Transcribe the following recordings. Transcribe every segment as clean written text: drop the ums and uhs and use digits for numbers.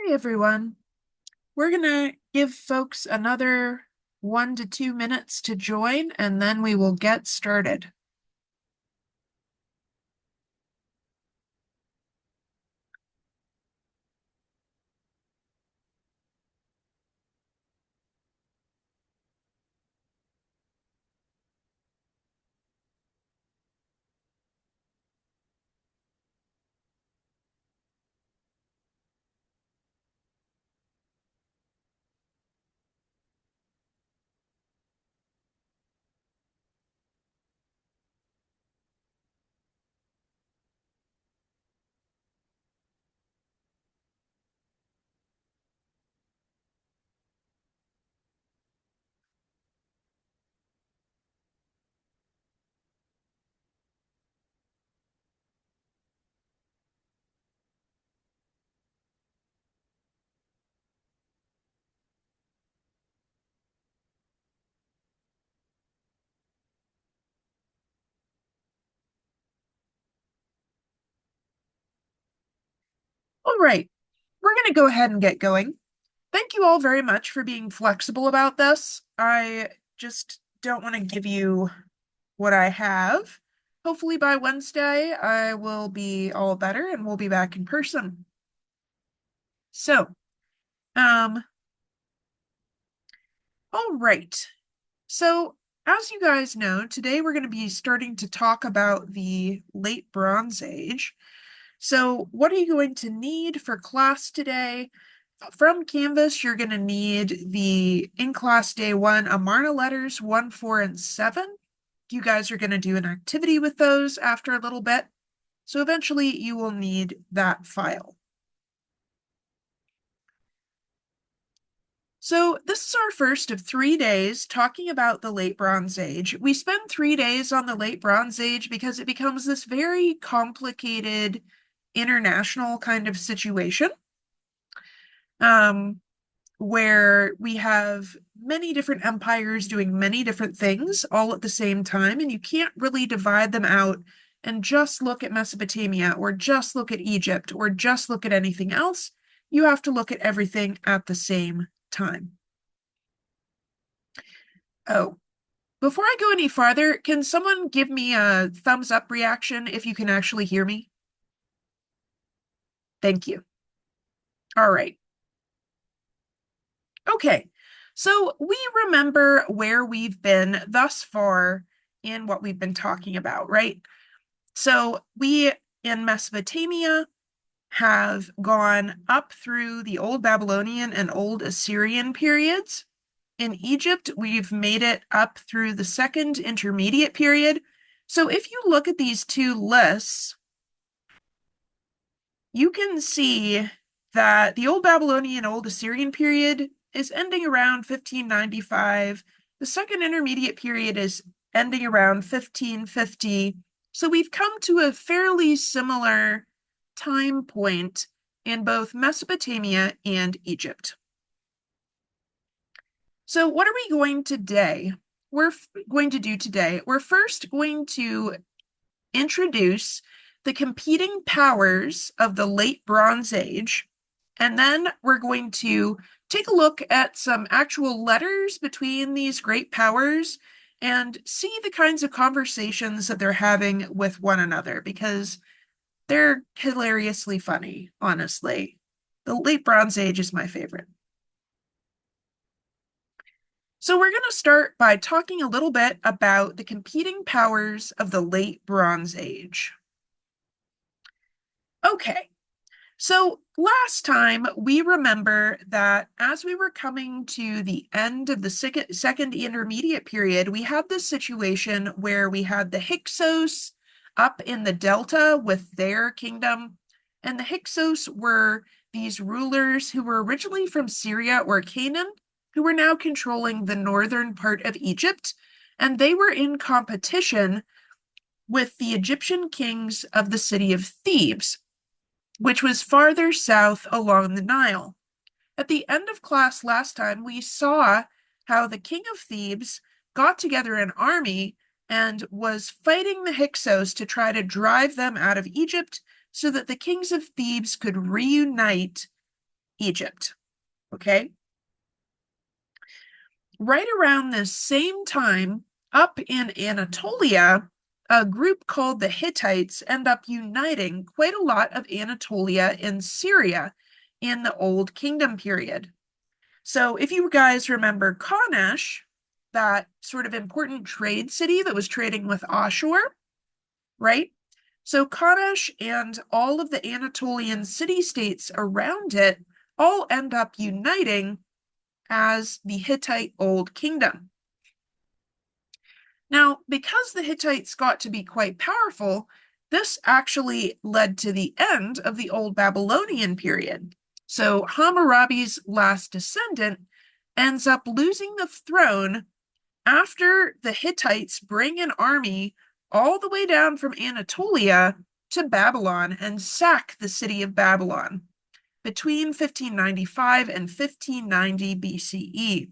Hey everyone. We're gonna give folks another 1 to 2 minutes to join and then we will get started. All right, we're gonna go ahead and get going. Thank you all very much for being flexible about this. I just don't want to give you what I have. Hopefully by Wednesday I will be all better and we'll be back in person. So, um, all right. So, as you guys know, today we're going to be starting to talk about the Late Bronze Age. So, what are you going to need for class today? From Canvas, you're going to need the in class day one Amarna letters 1, 4, and 7. You guys are going to do an activity with those after a little bit. So, eventually, you will need that file. So, this is our first of 3 days talking about the Late Bronze Age. We spend 3 days on the Late Bronze Age because it becomes this very complicated international kind of situation um, where we have many different empires doing many different things all at the same time, and you can't really divide them out and just look at Mesopotamia or just look at Egypt or just look at anything else. You have to look at everything at the same time. Oh, before I go any farther, can someone give me a thumbs up reaction if you can actually hear me? Thank you. All right. Okay. So we remember where we've been thus far in what we've been talking about, right? So we in Mesopotamia have gone up through the Old Babylonian and Old Assyrian periods. In Egypt, we've made it up through the Second Intermediate period. So if you look at these two lists, you can see that the Old Babylonian, Old Assyrian period is ending around 1595. The Second Intermediate period is ending around 1550. So we've come to a fairly similar time point in both Mesopotamia and Egypt. So what are we going today? We're going to do today. We're first going to introduce the competing powers of the Late Bronze Age, and then we're going to take a look at some actual letters between these great powers and see the kinds of conversations that they're having with one another because they're hilariously funny, honestly. The Late Bronze Age is my favorite. So we're going to start by talking a little bit about the competing powers of the Late Bronze Age. Okay, so last time we remember that as we were coming to the end of the second intermediate period, we had this situation where we had the Hyksos up in the delta with their kingdom, and the Hyksos were these rulers who were originally from Syria or Canaan, who were now controlling the northern part of Egypt, and they were in competition with the Egyptian kings of the city of Thebes, which was farther south along the Nile. At the end of class last time, we saw how the king of Thebes got together an army and was fighting the Hyksos to try to drive them out of Egypt so that the kings of Thebes could reunite Egypt. Okay. Right around this same time, up in Anatolia, a group called the Hittites end up uniting quite a lot of Anatolia in Syria in the Old Kingdom period. So if you guys remember Kanesh, that sort of important trade city that was trading with Ashur, right? So Kanesh and all of the Anatolian city-states around it all end up uniting as the Hittite Old Kingdom. Now, because the Hittites got to be quite powerful, this actually led to the end of the Old Babylonian period. So Hammurabi's last descendant ends up losing the throne after the Hittites bring an army all the way down from Anatolia to Babylon and sack the city of Babylon between 1595 and 1590 BCE.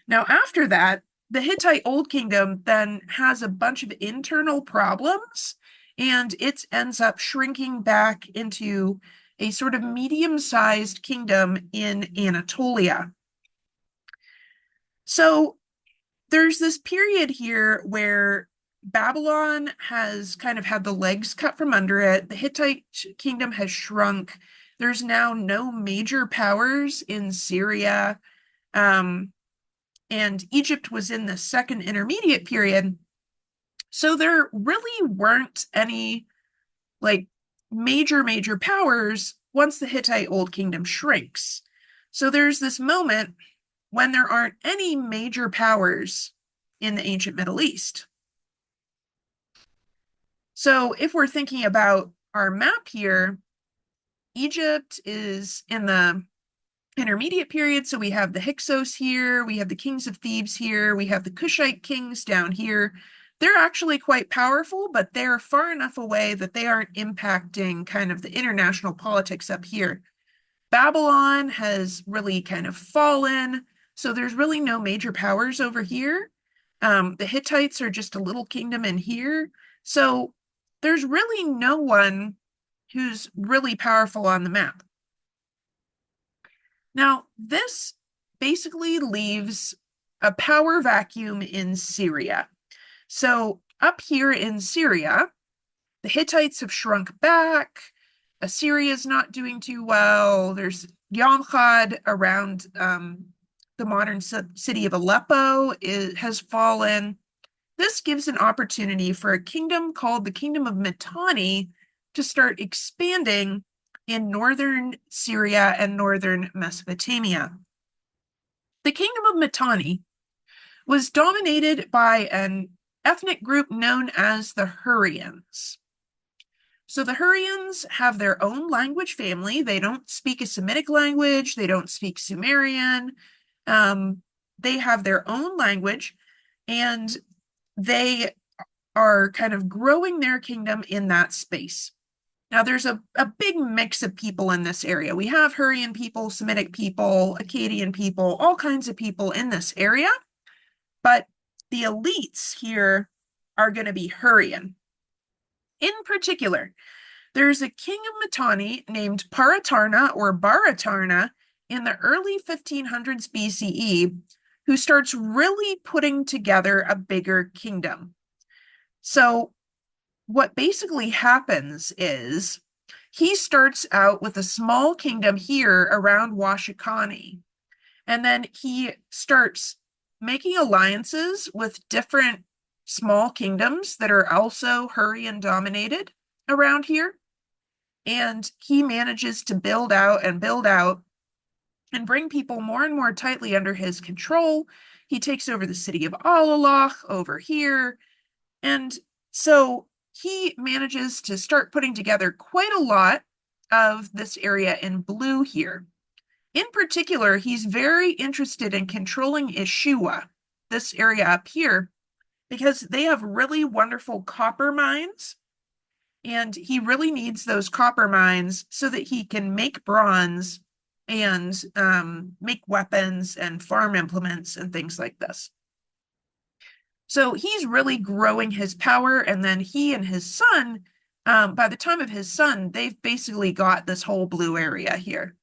Now, after that, the Hittite Old Kingdom then has a bunch of internal problems, and it ends up shrinking back into a sort of medium-sized kingdom in Anatolia. So there's this period here where Babylon has kind of had the legs cut from under it. The Hittite kingdom has shrunk. There's now no major powers in Syria. And Egypt was in the second intermediate period. So there really weren't any like major powers once the Hittite Old Kingdom shrinks. So there's this moment when there aren't any major powers in the ancient Middle East. So if we're thinking about our map here, Egypt is in the intermediate period. So we have the Hyksos here, we have the kings of Thebes here, we have the Kushite kings down here. They're actually quite powerful, but they're far enough away that they aren't impacting kind of the international politics up here. Babylon has really kind of fallen, so there's really no major powers over here. The Hittites are just a little kingdom in here. So there's really no one who's really powerful on the map. Now, this basically leaves a power vacuum in Syria. So up here in Syria, the Hittites have shrunk back. Assyria's not doing too well. There's Yamkhad around the modern city of Aleppo has fallen. This gives an opportunity for a kingdom called the Kingdom of Mitanni to start expanding in northern Syria and northern Mesopotamia. The Kingdom of Mitanni was dominated by an ethnic group known as the Hurrians. So the Hurrians have their own language family. They don't speak a Semitic language. They don't speak Sumerian. They have their own language, and they are kind of growing their kingdom in that space. Now, there's a big mix of people in this area. We have Hurrian people, Semitic people, Akkadian people, all kinds of people in this area. But the elites here are going to be Hurrian. In particular, there's a king of Mitanni named Paratarna or Baratarna in the early 1500s BCE who starts really putting together a bigger kingdom. So what basically happens is he starts out with a small kingdom here around Washikani, and then he starts making alliances with different small kingdoms that are also Hurrian dominated around here. And he manages to build out and bring people more and more tightly under his control. He takes over the city of Alalach over here. And so he manages to start putting together quite a lot of this area in blue here. In particular, he's very interested in controlling Ishua, this area up here, because they have really wonderful copper mines, and he really needs those copper mines so that he can make bronze and make weapons and farm implements and things like this. So he's really growing his power, and then he and his son by the time of his son, they've basically got this whole blue area here.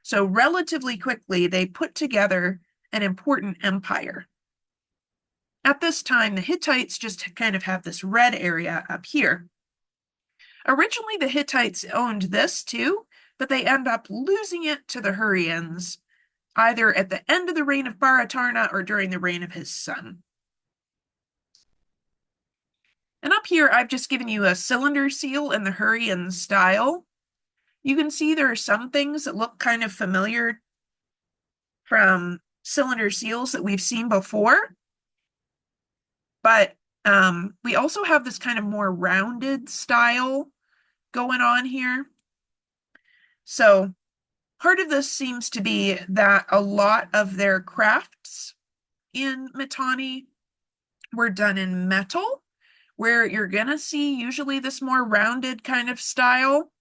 So relatively quickly, they put together an important empire. At this time, the Hittites just kind of have this red area up here. Originally, the Hittites owned this too, but they end up losing it to the Hurrians, either at the end of the reign of Baratarna or during the reign of his son. And up here, I've just given you a cylinder seal in the Hurrian style. You can see there are some things that look kind of familiar from cylinder seals that we've seen before. But we also have this kind of more rounded style going on here. So part of this seems to be that a lot of their crafts in Mitanni were done in metal, where you're going to see usually this more rounded kind of style.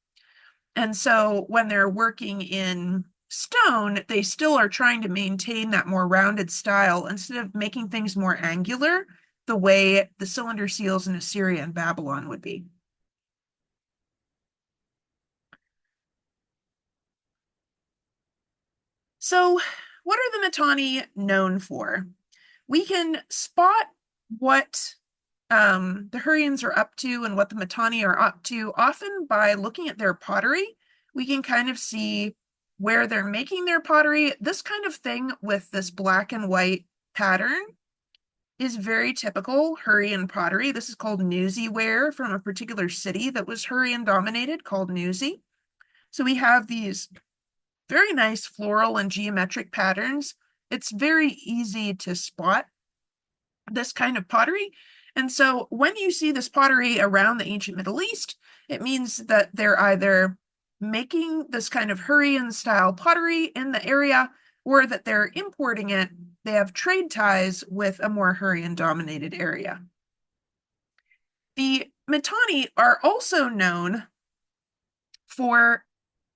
And so when they're working in stone, they still are trying to maintain that more rounded style instead of making things more angular, the way the cylinder seals in Assyria and Babylon would be. So what are the Mitanni known for? We can spot what the Hurrians are up to and what the Mitanni are up to often by looking at their pottery. We can kind of see where they're making their pottery. This kind of thing with this black and white pattern is very typical Hurrian pottery. This is called Nuzi ware from a particular city that was Hurrian dominated called Nuzi. So we have these very nice floral and geometric patterns. It's very easy to spot this kind of pottery. And so when you see this pottery around the ancient Middle East, it means that they're either making this kind of Hurrian style pottery in the area or that they're importing it. They have trade ties with a more Hurrian dominated area. The Mitanni are also known for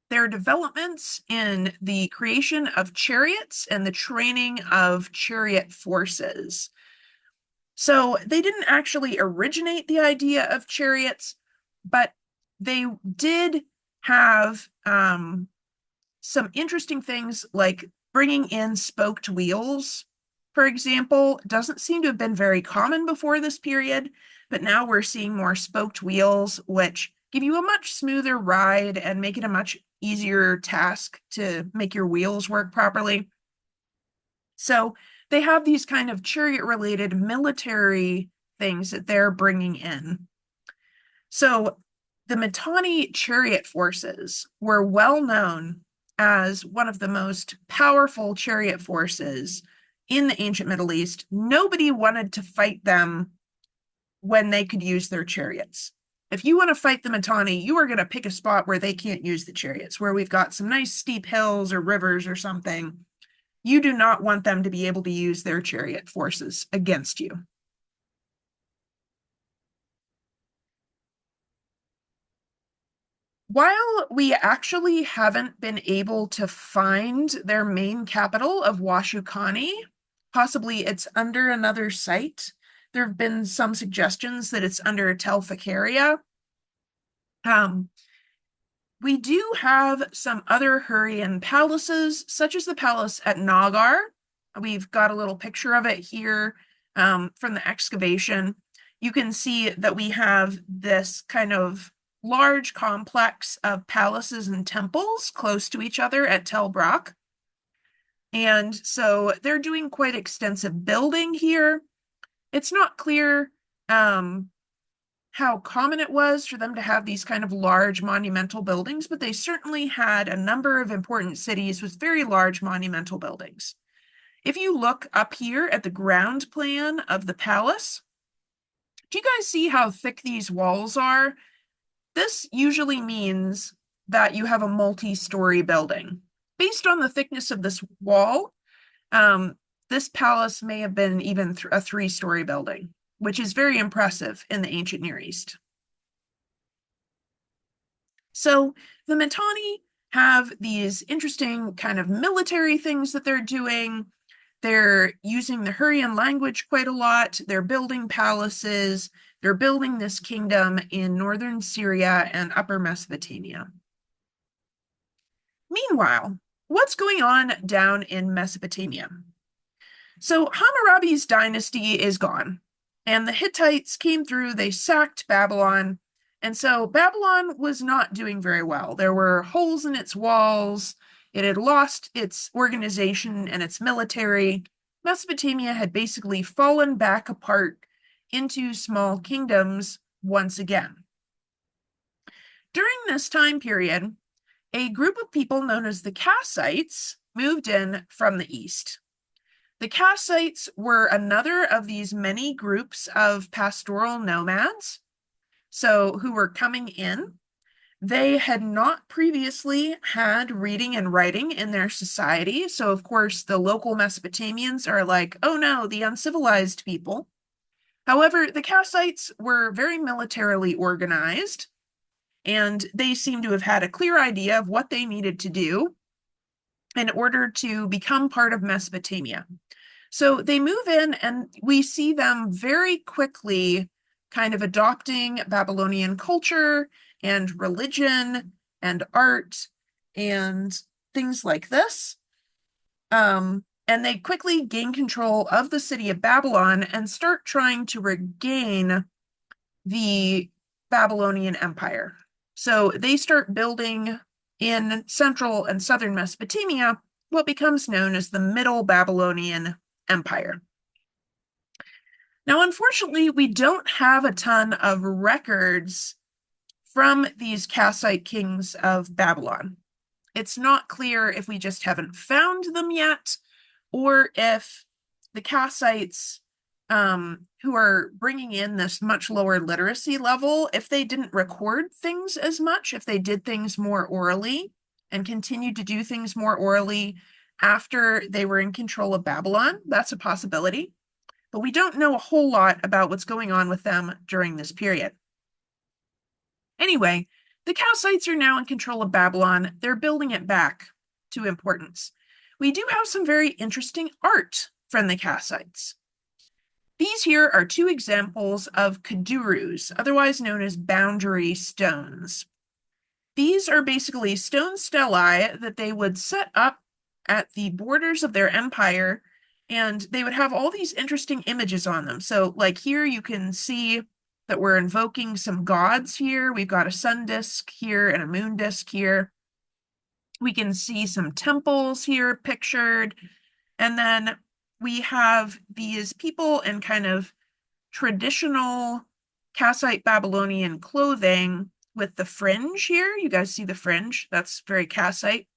their developments in the creation of chariots and the training of chariot forces. So they didn't actually originate the idea of chariots, but they did have some interesting things like bringing in spoked wheels, for example, doesn't seem to have been very common before this period, but now we're seeing more spoked wheels, which give you a much smoother ride and make it a much easier task to make your wheels work properly. So they have these kind of chariot-related military things that they're bringing in. So the Mitanni chariot forces were well known as one of the most powerful chariot forces in the ancient Middle East. Nobody wanted to fight them when they could use their chariots. If you want to fight the Mitanni, you are going to pick a spot where they can't use the chariots, where we've got some nice steep hills or rivers or something. You do not want them to be able to use their chariot forces against you. While we actually haven't been able to find their main capital of Washukani, possibly it's under another site. There have been some suggestions that it's under Tel Fakaria. We do have some other Hurrian palaces, such as the palace at Nagar. We've got a little picture of it here from the excavation. You can see that we have this kind of large complex of palaces and temples close to each other at Tel Brak. And so they're doing quite extensive building here. It's not clear how common it was for them to have these kind of large monumental buildings, but they certainly had a number of important cities with very large monumental buildings. If you look up here at the ground plan of the palace, do you guys see how thick these walls are? This usually means that you have a multi-story building. Based on the thickness of this wall, this palace may have been even a three-story building, which is very impressive in the ancient Near East. So the Mitanni have these interesting kind of military things that they're doing. They're using the Hurrian language quite a lot. They're building palaces. They're building this kingdom in northern Syria and upper Mesopotamia. Meanwhile, what's going on down in Mesopotamia? So Hammurabi's dynasty is gone, and the Hittites came through, they sacked Babylon, and so Babylon was not doing very well. There were holes in its walls, it had lost its organization and its military. Mesopotamia had basically fallen back apart into small kingdoms once again. During this time period, a group of people known as the Kassites moved in from the east. The Kassites were another of these many groups of pastoral nomads, so who were coming in. They had not previously had reading and writing in their society, so of course the local Mesopotamians are like, oh no, the uncivilized people. However, the Kassites were very militarily organized, and they seem to have had a clear idea of what they needed to do in order to become part of Mesopotamia. So they move in, and we see them very quickly kind of adopting Babylonian culture and religion and art and things like this. And they quickly gain control of the city of Babylon and start trying to regain the Babylonian Empire. So they start building in central and southern Mesopotamia what becomes known as the Middle Babylonian Empire. Now, unfortunately, we don't have a ton of records from these Kassite kings of Babylon. It's not clear if we just haven't found them yet, or if the Kassites, who are bringing in this much lower literacy level, if they didn't record things as much, if they did things more orally and continued to do things more orally after they were in control of Babylon, that's a possibility. But we don't know a whole lot about what's going on with them during this period. Anyway, the Kassites are now in control of Babylon. They're building it back to importance. We do have some very interesting art from the Kassites. These here are two examples of kadurus, otherwise known as boundary stones. These are basically stone stelae that they would set up at the borders of their empire, and they would have all these interesting images on them. So like here you can see that we're invoking some gods here. We've got a sun disk here and a moon disk here. We can see some temples here pictured. And then we have these people in kind of traditional Kassite Babylonian clothing with the fringe here. You guys see the fringe? That's very Kassite.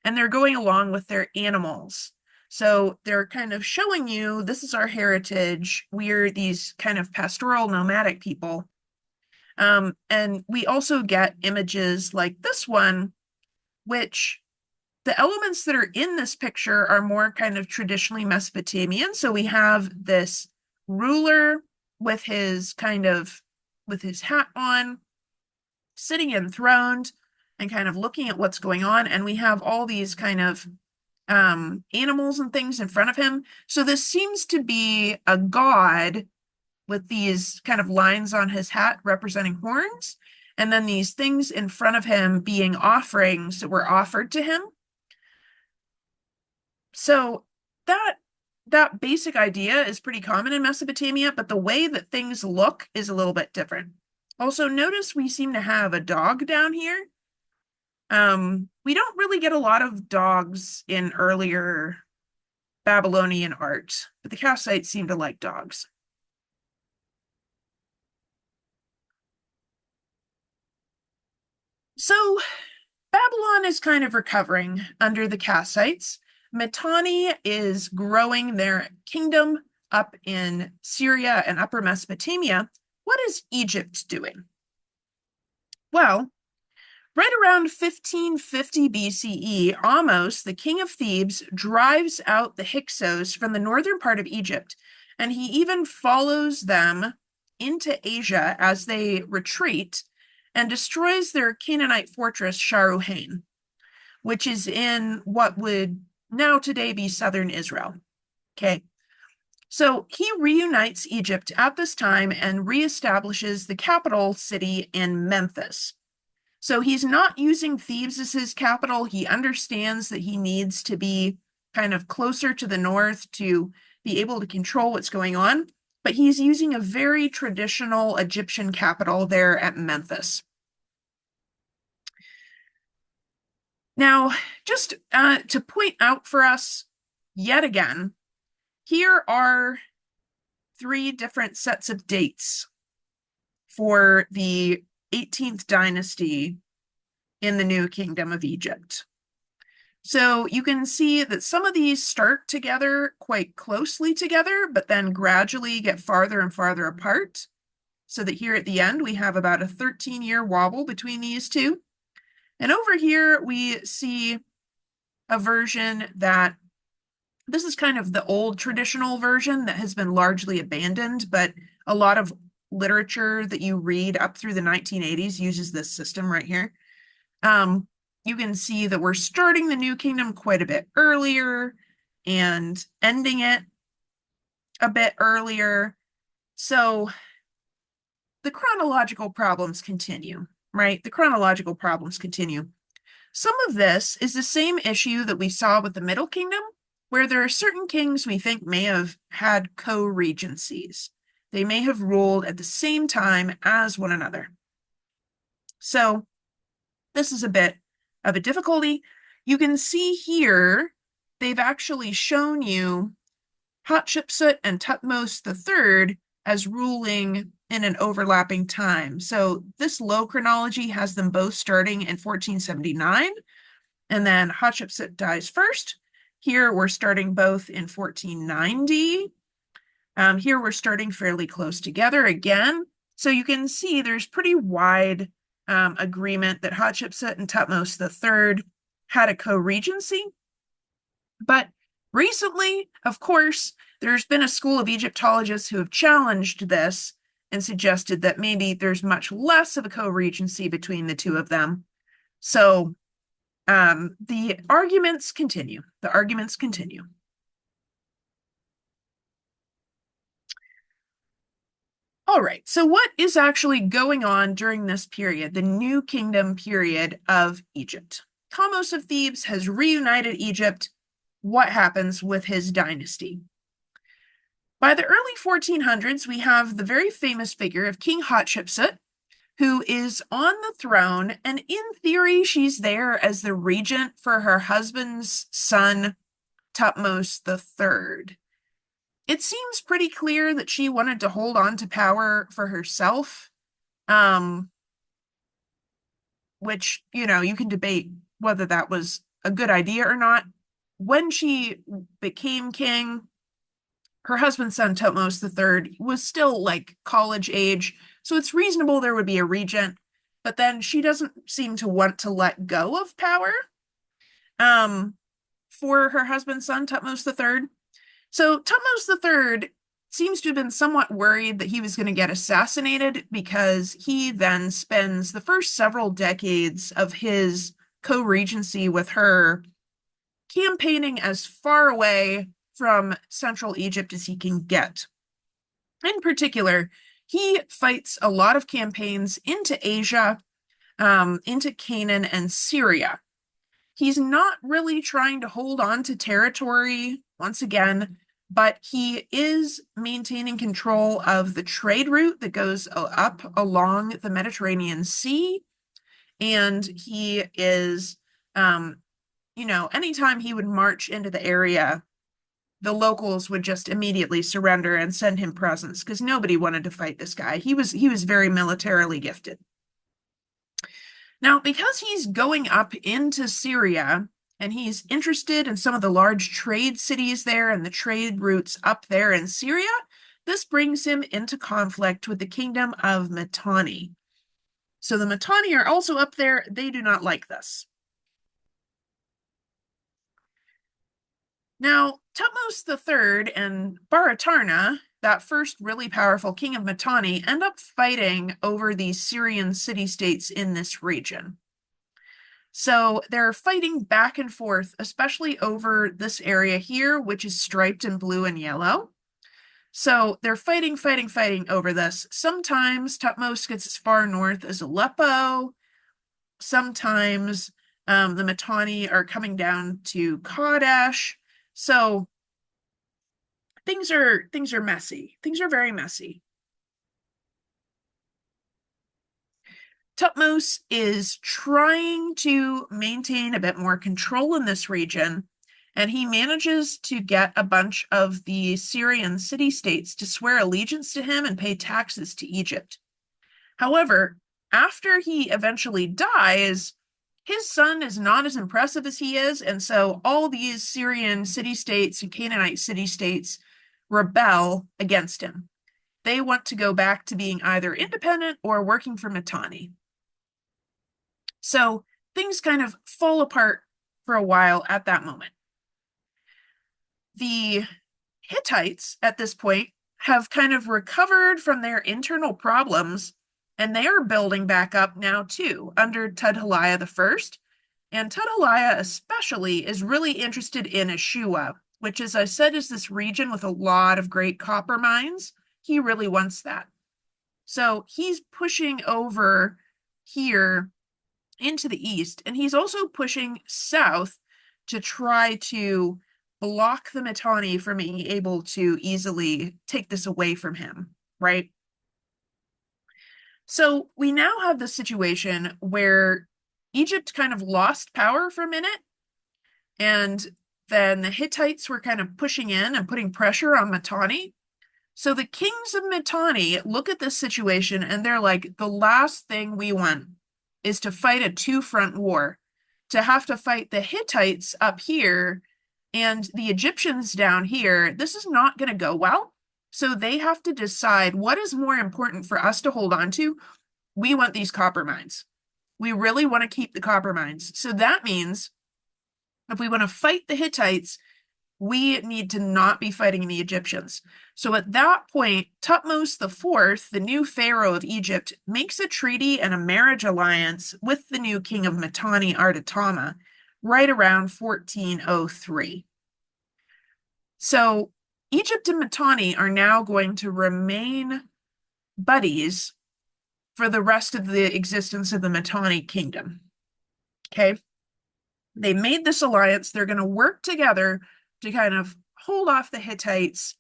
And they're going along with their animals. So they're kind of showing you, this is our heritage. We're these kind of pastoral nomadic people. And we also get images like this one, which the elements that are in this picture are more kind of traditionally Mesopotamian. So we have this ruler with his hat on, sitting enthroned and kind of looking at what's going on. And we have all these kind of animals and things in front of him. So this seems to be a god with these kind of lines on his hat representing horns, and then these things in front of him being offerings that were offered to him. So that basic idea is pretty common in Mesopotamia, but the way that things look is a little bit different. Also, notice we seem to have a dog down here. We don't really get a lot of dogs in earlier Babylonian art, but the Kassites seem to like dogs. So Babylon is kind of recovering under the Kassites. Mitanni is growing their kingdom up in Syria and upper Mesopotamia. What is Egypt doing? Well, right around 1550 BCE, Ahmose, the king of Thebes, drives out the Hyksos from the northern part of Egypt, and he even follows them into Asia as they retreat and destroys their Canaanite fortress Sharuhain, which is in what would now today be southern Israel. Okay. So he reunites Egypt at this time and reestablishes the capital city in Memphis. So he's not using Thebes as his capital. He understands that he needs to be kind of closer to the north to be able to control what's going on, but he's using a very traditional Egyptian capital there at Memphis. Now, just to point out for us yet again, here are three different sets of dates for the 18th dynasty in the New Kingdom of Egypt. So you can see that some of these start together quite closely together, but then gradually get farther and farther apart. So that here at the end, we have about a 13-year wobble between these two. And over here, we see a version that this is kind of the old traditional version that has been largely abandoned, but a lot of literature that you read up through the 1980s uses this system right here. You can see that we're starting the New Kingdom quite a bit earlier and ending it a bit earlier. So the chronological problems continue, right? The chronological problems continue. Some of this is the same issue that we saw with the Middle Kingdom, where there are certain kings we think may have had co-regencies. They may have ruled at the same time as one another. So this is a bit of a difficulty. You can see here, they've actually shown you Hatshepsut and Thutmose III as ruling in an overlapping time. So this low chronology has them both starting in 1479, and then Hatshepsut dies first. Here we're starting both in 1490. Here we're starting fairly close together again. So you can see there's pretty wide agreement that Hatshepsut and Thutmose III had a co-regency. But recently, of course, there's been a school of Egyptologists who have challenged this and suggested that maybe there's much less of a co-regency between the two of them. So the arguments continue. The arguments continue. All right, so what is actually going on during this period, the New Kingdom period of Egypt? Thutmose of Thebes has reunited Egypt. What happens with his dynasty? By the early 1400s, we have the very famous figure of King Hatshepsut, who is on the throne, and in theory, she's there as the regent for her husband's son, Thutmose III. It seems pretty clear that she wanted to hold on to power for herself, which, you can debate whether that was a good idea or not. When she became king, her husband's son, Thutmose III, was still like college age, so it's reasonable there would be a regent, but then she doesn't seem to want to let go of power for her husband's son, Thutmose III. So Thutmose III seems to have been somewhat worried that he was going to get assassinated, because he then spends the first several decades of his co-regency with her campaigning as far away from central Egypt as he can get. In particular, he fights a lot of campaigns into Asia, into Canaan and Syria. He's not really trying to hold on to territory once again, but he is maintaining control of the trade route that goes up along the Mediterranean Sea. And he is, anytime he would march into the area, the locals would just immediately surrender and send him presents, because nobody wanted to fight this guy. He was very militarily gifted. Now, because he's going up into Syria and he's interested in some of the large trade cities there and the trade routes up there in Syria, this brings him into conflict with the kingdom of Mitanni. So the Mitanni are also up there. They do not like this. Now, Thutmose III and Baratarna, that first really powerful king of Mitanni, end up fighting over these Syrian city-states in this region. So they're fighting back and forth, especially over this area here, which is striped in blue and yellow. So they're fighting, fighting, fighting over this. Sometimes Tutmos gets as far north as Aleppo. Sometimes the Mitanni are coming down to Kadesh. So things are messy. Things are very messy. Tutmos is trying to maintain a bit more control in this region, and he manages to get a bunch of the Syrian city-states to swear allegiance to him and pay taxes to Egypt. However, after he eventually dies, his son is not as impressive as he is, and so all these Syrian city-states and Canaanite city-states rebel against him. They want to go back to being either independent or working for Mitanni. So things kind of fall apart for a while at that moment. The Hittites at this point have kind of recovered from their internal problems, and they are building back up now too under Tudhaliah I. And Tudhaliah especially is really interested in Ashua, which, as I said, is this region with a lot of great copper mines. He really wants that. So he's pushing over here into the east, and he's also pushing south to try to block the Mitanni from being able to easily take this away from him, right? So we now have this situation where Egypt kind of lost power for a minute, and then the Hittites were kind of pushing in and putting pressure on Mitanni. So the kings of Mitanni look at this situation and they're like, the last thing we want is to fight a two-front war, to have to fight the Hittites up here and the Egyptians down here. This is not going to go well. So they have to decide what is more important for us to hold on to. We want these copper mines. We really want to keep the copper mines. So that means if we want to fight the Hittites, we need to not be fighting the Egyptians. So at that point, Tutmos IV, the new pharaoh of Egypt, makes a treaty and a marriage alliance with the new king of Mitanni, Artatama, right around 1403. So Egypt and Mitanni are now going to remain buddies for the rest of the existence of the Mitanni kingdom. Okay? They made this alliance. They're going to work together to kind of hold off the Hittites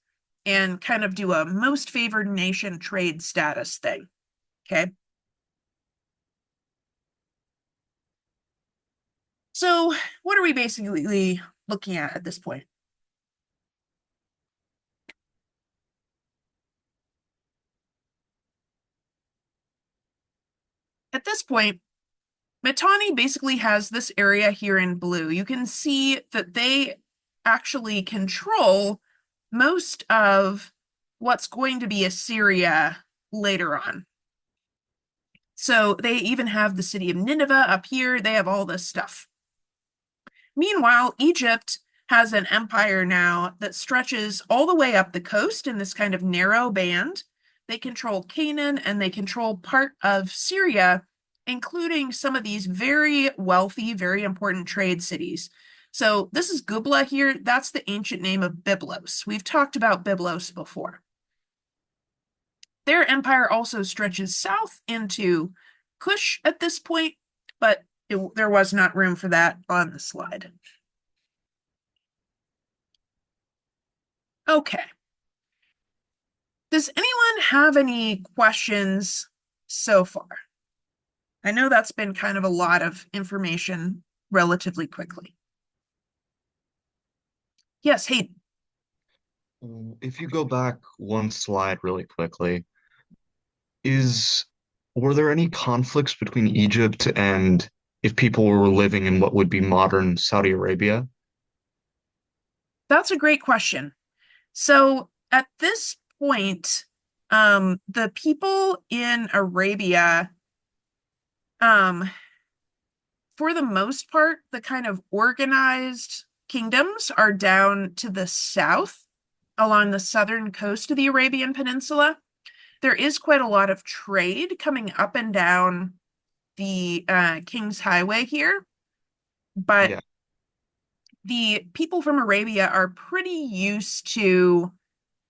and kind of do a most favored nation trade status thing. Okay. So what are we basically looking at this point? At this point, Mitanni basically has this area here in blue. You can see that they actually control most of what's going to be Assyria later on. So they even have the city of Nineveh up here. They have all this stuff. Meanwhile, Egypt has an empire now that stretches all the way up the coast in this kind of narrow band. They control Canaan and they control part of Syria, including some of these very wealthy, very important trade cities. So this is Gubla here. That's the ancient name of Byblos. We've talked about Byblos before. Their empire also stretches south into Kush at this point, but there was not room for that on the slide. Okay. Does anyone have any questions so far? I know that's been kind of a lot of information relatively quickly. Yes, Hayden. If you go back one slide really quickly, is were there any conflicts between Egypt and if people were living in what would be modern Saudi Arabia? That's a great question. So at this point, the people in Arabia, um, for the most part, the kind of organized kingdoms are down to the south along the southern coast of the Arabian Peninsula. There is quite a lot of trade coming up and down the King's Highway here. But Yeah. the people from Arabia are pretty used to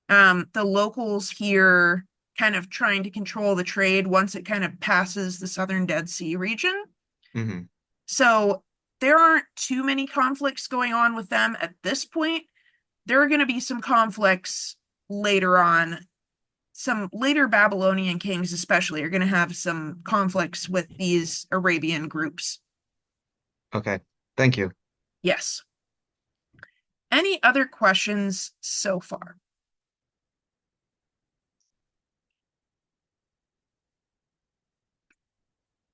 the locals here kind of trying to control the trade once it kind of passes the southern Dead Sea region. Hmm. So there aren't too many conflicts going on with them at this point. There are going to be some conflicts later on. Some later Babylonian kings, especially, are going to have some conflicts with these Arabian groups. Okay. Thank you. Yes. Any other questions so far?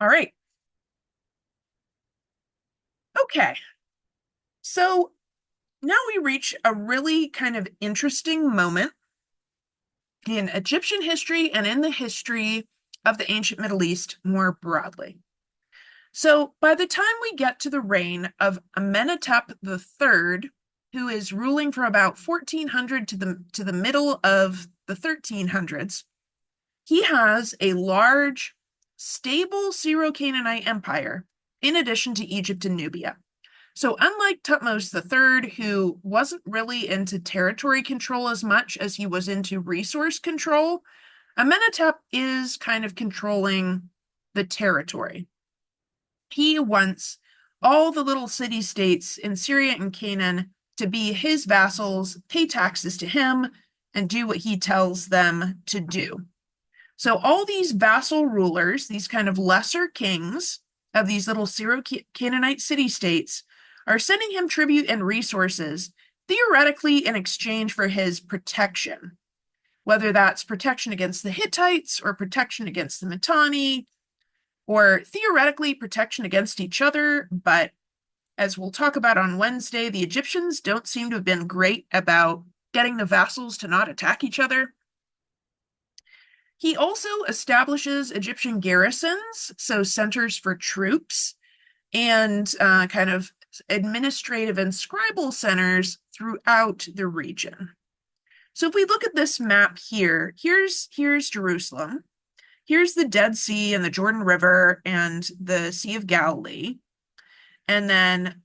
All right. Okay. So now we reach a really kind of interesting moment in Egyptian history and in the history of the ancient Middle East more broadly. So by the time we get to the reign of Amenhotep III, who is ruling from about 1400 to the middle of the 1300s, he has a large, stable Syro-Canaanite empire in addition to Egypt and Nubia. So unlike Tutmos III, who wasn't really into territory control as much as he was into resource control, Amenhotep is kind of controlling the territory. He wants all the little city states in Syria and Canaan to be his vassals, pay taxes to him, and do what he tells them to do. So all these vassal rulers, these kind of lesser kings of these little Syro-Canaanite city-states, are sending him tribute and resources, theoretically in exchange for his protection, whether that's protection against the Hittites or protection against the Mitanni, or theoretically protection against each other. But as we'll talk about on Wednesday, the Egyptians don't seem to have been great about getting the vassals to not attack each other. He also establishes Egyptian garrisons, so centers for troops, and kind of administrative and scribal centers throughout the region. So if we look at this map here, here's Jerusalem. Here's the Dead Sea and the Jordan River and the Sea of Galilee. And then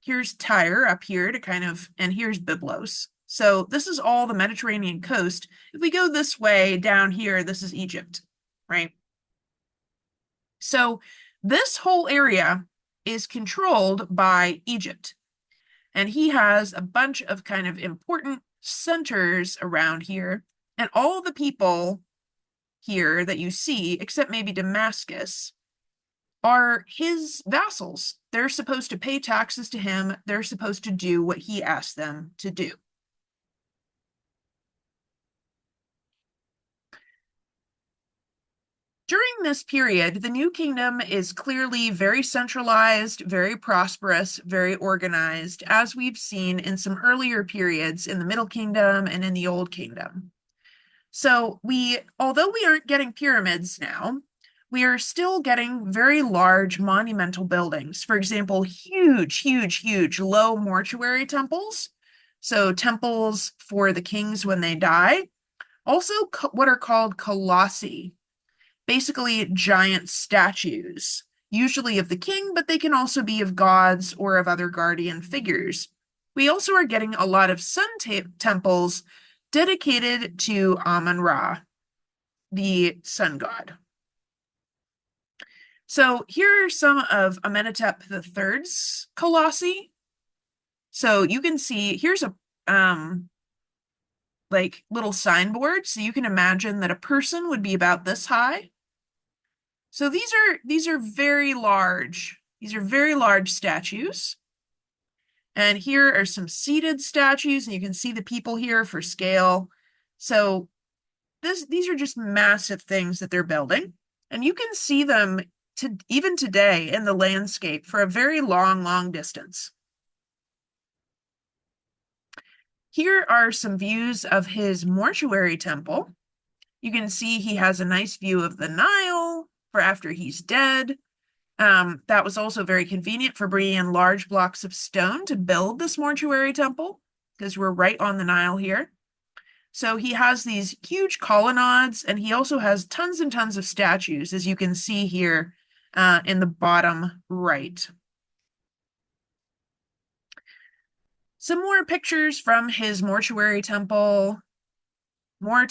here's Tyre up here to kind of, and here's Byblos. So this is all the Mediterranean coast. If we go this way down here, this is Egypt, right? So this whole area is controlled by Egypt. And he has a bunch of kind of important centers around here. And all the people here that you see, except maybe Damascus, are his vassals. They're supposed to pay taxes to him. They're supposed to do what he asks them to do. During this period, the New Kingdom is clearly very centralized, very prosperous, very organized, as we've seen in some earlier periods in the Middle Kingdom and in the Old Kingdom. So although we aren't getting pyramids now, we are still getting very large monumental buildings. For example, huge, huge, huge low mortuary temples. So temples for the kings when they die. Also, what are called colossi, basically giant statues, usually of the king, but they can also be of gods or of other guardian figures. We also are getting a lot of sun temples dedicated to Amun-Ra, the sun god. So here are some of Amenhotep III's colossi. So you can see here's a like little signboard, so you can imagine that a person would be about this high. So these are very large. These are very large statues. And here are some seated statues, and you can see the people here for scale. So these are just massive things that they're building. And you can see them even today in the landscape for a very long, long distance. Here are some views of his mortuary temple. You can see he has a nice view of the Nile for after he's dead. That was also very convenient for bringing in large blocks of stone to build this mortuary temple, because we're right on the Nile here. So he has these huge colonnades, and he also has tons and tons of statues, as you can see here in the bottom right. Some more pictures from his mortuary temple, more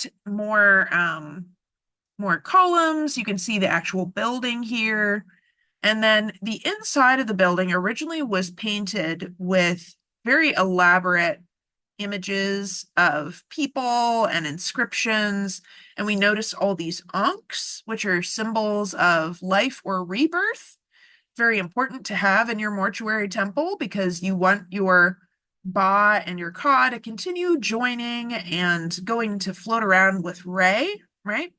columns. You can see the actual building here. And then the inside of the building originally was painted with very elaborate images of people and inscriptions. And we notice all these ankhs, which are symbols of life or rebirth. Very important to have in your mortuary temple because you want your Ba and your Ka to continue joining and going to float around with Re, right?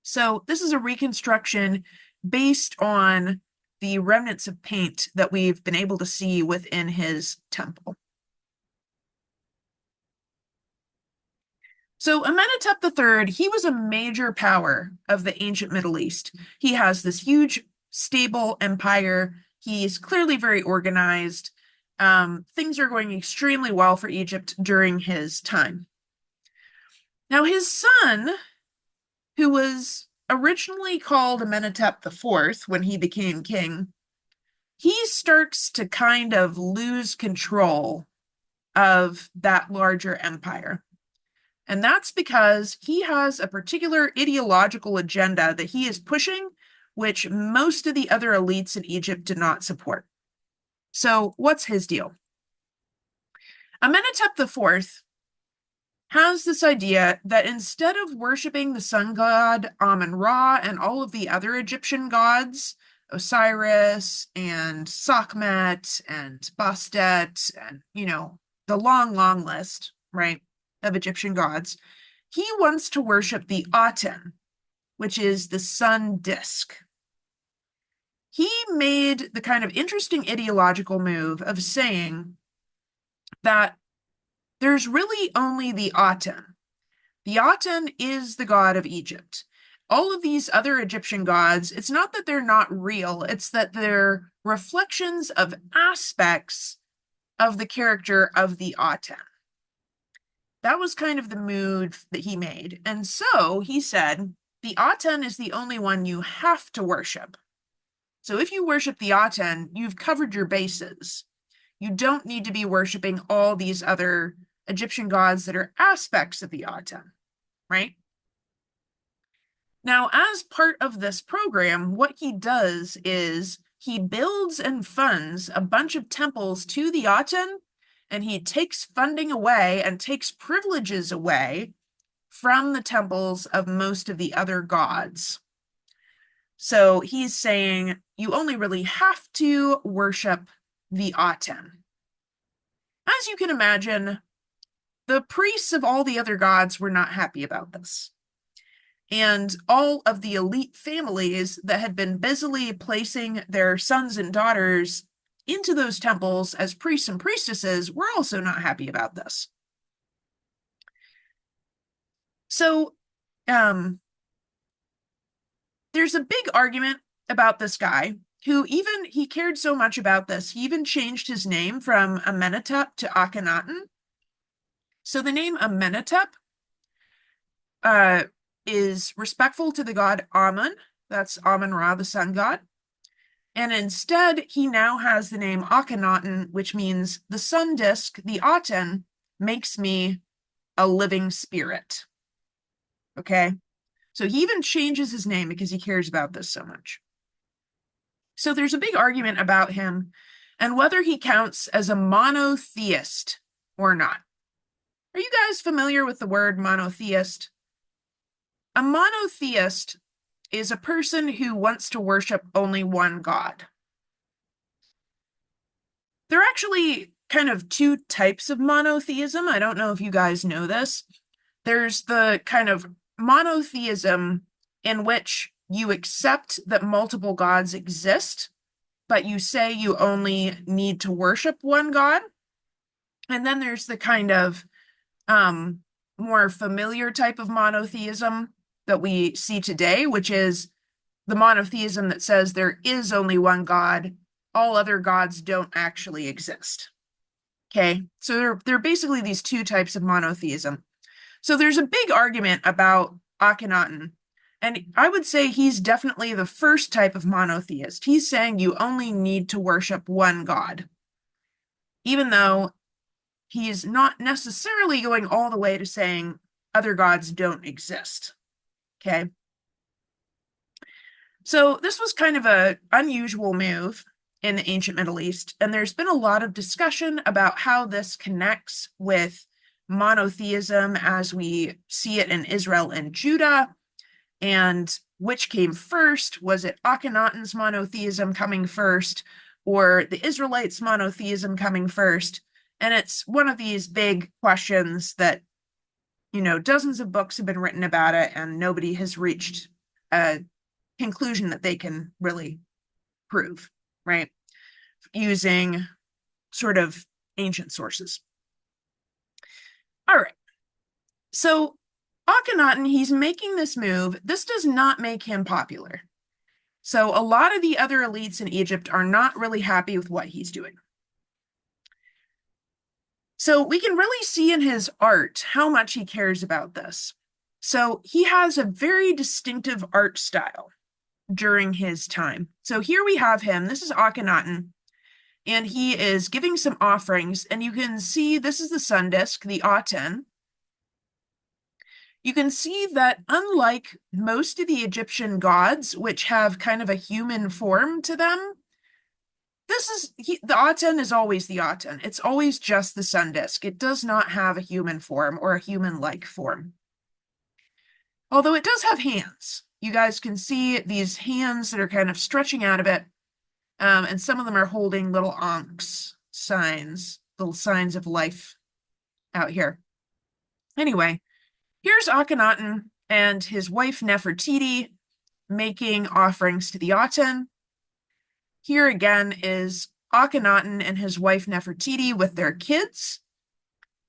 So this is a reconstruction based on the remnants of paint that we've been able to see within his temple. So Amenhotep III, he was a major power of the ancient Middle East. He has this huge, stable empire. He's clearly very organized. Things are going extremely well for Egypt during his time. Now, his son, who was originally called Amenhotep IV when he became king, he starts to kind of lose control of that larger empire. And that's because he has a particular ideological agenda that he is pushing, which most of the other elites in Egypt do not support. So, what's his deal? Amenhotep IV has this idea that instead of worshiping the sun god Amun-Ra and all of the other Egyptian gods, Osiris and Sekhmet and Bastet, and, the long, long list, right, of Egyptian gods, he wants to worship the Aten, which is the sun disk. He made the kind of interesting ideological move of saying that there's really only the Aten. The Aten is the god of Egypt. All of these other Egyptian gods, it's not that they're not real, it's that they're reflections of aspects of the character of the Aten. That was kind of the move that he made. And so he said, the Aten is the only one you have to worship. So if you worship the Aten, you've covered your bases. You don't need to be worshiping all these other Egyptian gods that are aspects of the Aten, right? Now, as part of this program, what he does is he builds and funds a bunch of temples to the Aten, and he takes funding away and takes privileges away from the temples of most of the other gods. So he's saying you only really have to worship the Aten. As you can imagine, the priests of all the other gods were not happy about this. And all of the elite families that had been busily placing their sons and daughters into those temples as priests and priestesses were also not happy about this. So, there's a big argument about this guy who he cared so much about this, he even changed his name from Amenhotep to Akhenaten. So the name Amenhotep is respectful to the god Amun. That's Amun-Ra, the sun god. And instead, he now has the name Akhenaten, which means the sun disk, the Aten, makes me a living spirit. Okay? So he even changes his name because he cares about this so much. So there's a big argument about him and whether he counts as a monotheist or not. Are you guys familiar with the word monotheist? A monotheist is a person who wants to worship only one god. There are actually kind of two types of monotheism. I don't know if you guys know this. There's the kind of monotheism in which you accept that multiple gods exist, but you say you only need to worship one god. And then there's the kind of more familiar type of monotheism that we see today, which is the monotheism that says there is only one God, all other gods don't actually exist. Okay, so there are basically these two types of monotheism. So there's a big argument about Akhenaten, and I would say he's definitely the first type of monotheist. He's saying you only need to worship one God. even though he's not necessarily going all the way to saying other gods don't exist. Okay. So this was kind of a unusual move in the ancient Middle East, and there's been a lot of discussion about how this connects with monotheism as we see it in Israel and Judah, and which came first. Was it Akhenaten's monotheism coming first, or the Israelites' monotheism coming first? And it's one of these big questions that, dozens of books have been written about it, and nobody has reached a conclusion that they can really prove, right? Using sort of ancient sources. All right. So Akhenaten, he's making this move. This does not make him popular. So a lot of the other elites in Egypt are not really happy with what he's doing. So we can really see in his art how much he cares about this. So he has a very distinctive art style during his time. So here we have him. This is Akhenaten, and he is giving some offerings. And you can see this is the sun disk, the Aten. You can see that unlike most of the Egyptian gods, which have kind of a human form to them, the Aten is always the Aten. It's always just the sun disk. It does not have a human form or a human-like form. Although it does have hands. You guys can see these hands that are kind of stretching out a bit. And some of them are holding little ankhs signs, little signs of life out here. Anyway, here's Akhenaten and his wife Nefertiti making offerings to the Aten. Here again is Akhenaten and his wife Nefertiti with their kids.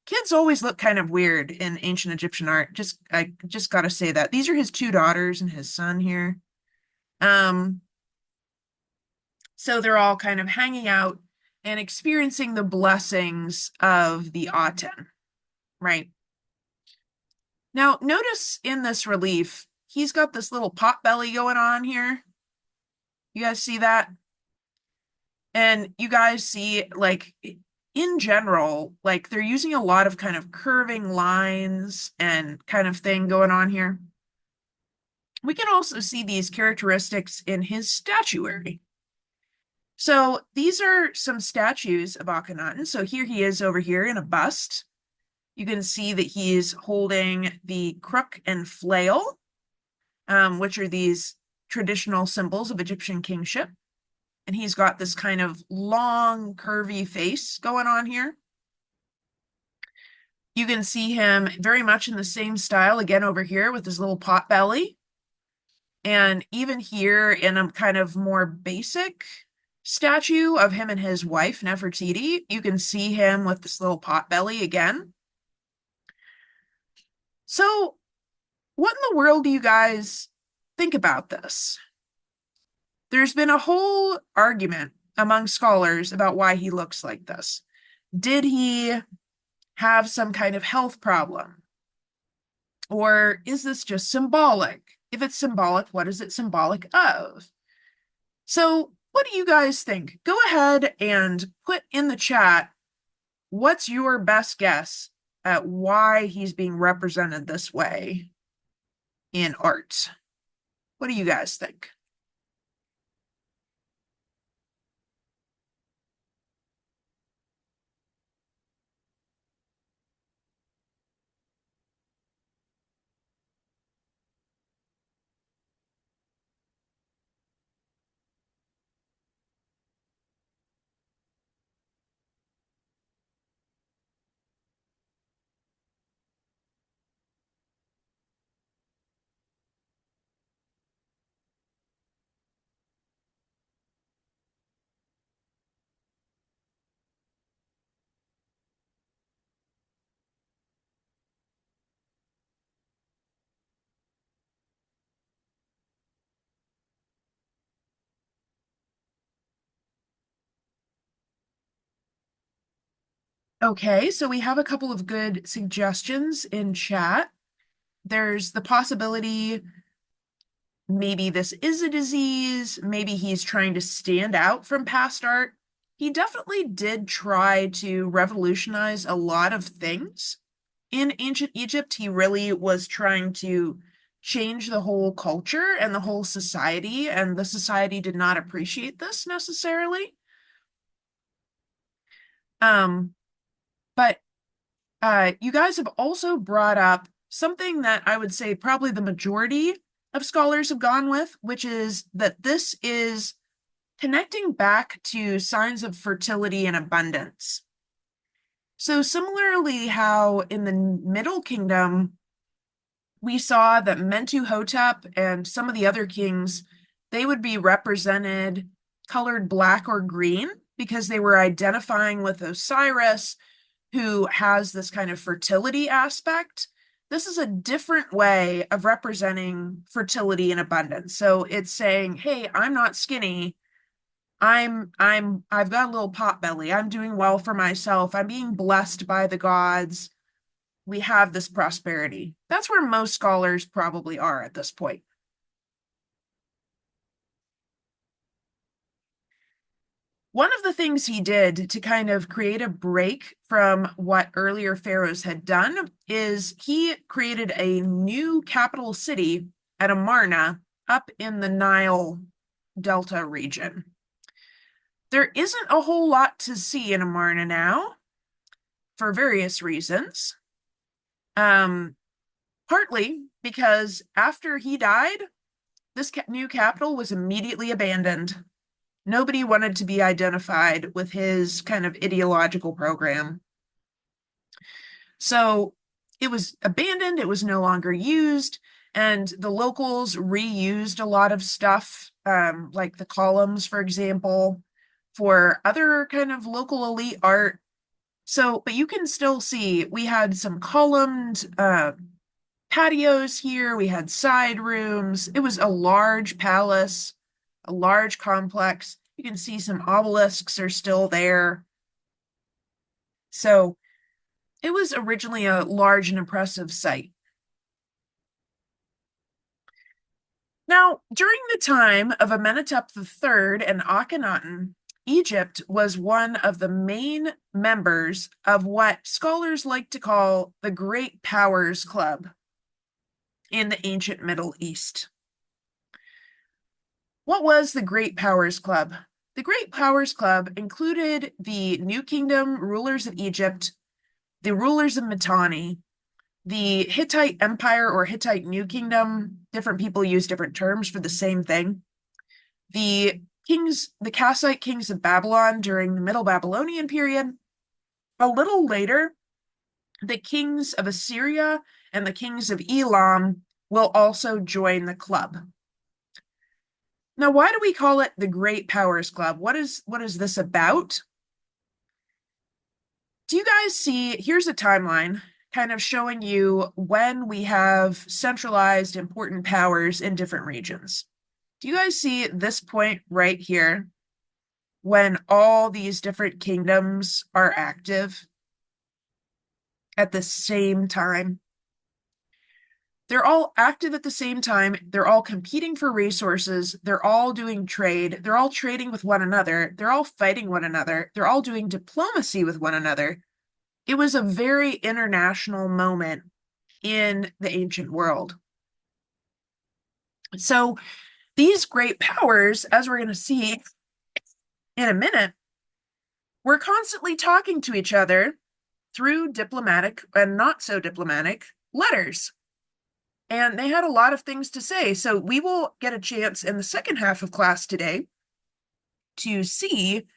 Kids always look kind of weird in ancient Egyptian art. I just gotta say that. These are his two daughters and his son here. So they're all kind of hanging out and experiencing the blessings of the Aten, right? Now, notice in this relief, he's got this little pot belly going on here. You guys see that? And you guys see, like, in general, like, they're using a lot of kind of curving lines and kind of thing going on here. We can also see these characteristics in his statuary. So these are some statues of Akhenaten. So here he is over here in a bust. You can see that he's holding the crook and flail, which are these traditional symbols of Egyptian kingship. And he's got this kind of long, curvy face going on here. You can see him very much in the same style again over here with his little pot belly. And even here in a kind of more basic statue of him and his wife, Nefertiti, you can see him with this little pot belly again. So, what in the world do you guys think about this? There's been a whole argument among scholars about why he looks like this. Did he have some kind of health problem? Or is this just symbolic? If it's symbolic, what is it symbolic of? So, what do you guys think? Go ahead and put in the chat what's your best guess at why he's being represented this way in art? What do you guys think? Okay, so we have a couple of good suggestions in chat. There's the possibility maybe this is a disease, maybe he's trying to stand out from past art. He definitely did try to revolutionize a lot of things in ancient Egypt. He really was trying to change the whole culture and the whole society, and the society did not appreciate this necessarily. Um, but you guys have also brought up something that I would say probably the majority of scholars have gone with, which is that this is connecting back to signs of fertility and abundance. So, similarly, how in the Middle Kingdom, we saw that Mentuhotep and some of the other kings, they would be represented colored black or green because they were identifying with Osiris, who has this kind of fertility aspect. This is a different way of representing fertility and abundance. So it's saying, hey, I'm not skinny. I've got a little pot belly. I'm doing well for myself. I'm being blessed by the gods. We have this prosperity. That's where most scholars probably are at this point. One of the things he did to kind of create a break from what earlier pharaohs had done is he created a new capital city at Amarna up in the Nile Delta region. There isn't a whole lot to see in Amarna now for various reasons. Um, Partly because after he died, this new capital was immediately abandoned. Nobody wanted to be identified with his kind of ideological program. So it was abandoned, it was no longer used, and the locals reused a lot of stuff, like the columns, for example, for other kind of local elite art. So, but you can still see we had some columned patios here, we had side rooms. It was a large palace, a large complex. You can see some obelisks are still there. So it was originally a large and impressive site. Now, during the time of Amenhotep III and Akhenaten, Egypt was one of the main members of what scholars like to call the Great Powers Club in the ancient Middle East. What was the Great Powers Club? The Great Powers Club included the New Kingdom rulers of Egypt, the rulers of Mitanni, the Hittite Empire or Hittite New Kingdom. Different people use different terms for the same thing. The Kassite kings of Babylon during the Middle Babylonian period. A little later, the kings of Assyria and the kings of Elam will also join the club. Now, why do we call it the Great Powers Club? What is this about? Do you guys see? Here's a timeline kind of showing you when we have centralized important powers in different regions. Do you guys see this point right here when all these different kingdoms are active at the same time? They're all active at the same time. They're all competing for resources. They're all doing trade. They're all trading with one another. They're all fighting one another. They're all doing diplomacy with one another. It was a very international moment in the ancient world. So these great powers, as we're going to see in a minute, were constantly talking to each other through diplomatic and not so diplomatic letters. And they had a lot of things to say. So we will get a chance in the second half of class today to see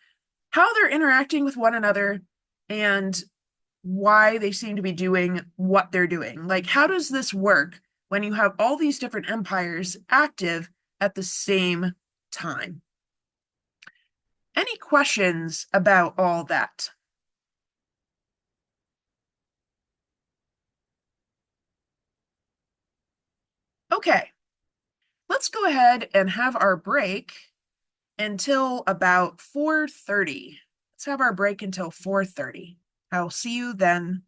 how they're interacting with one another and why they seem to be doing what they're doing. Like, how does this work when you have all these different empires active at the same time? Any questions about all that? Okay, let's go ahead and have our break until about 4:30. Let's have our break until 4:30. I'll see you then.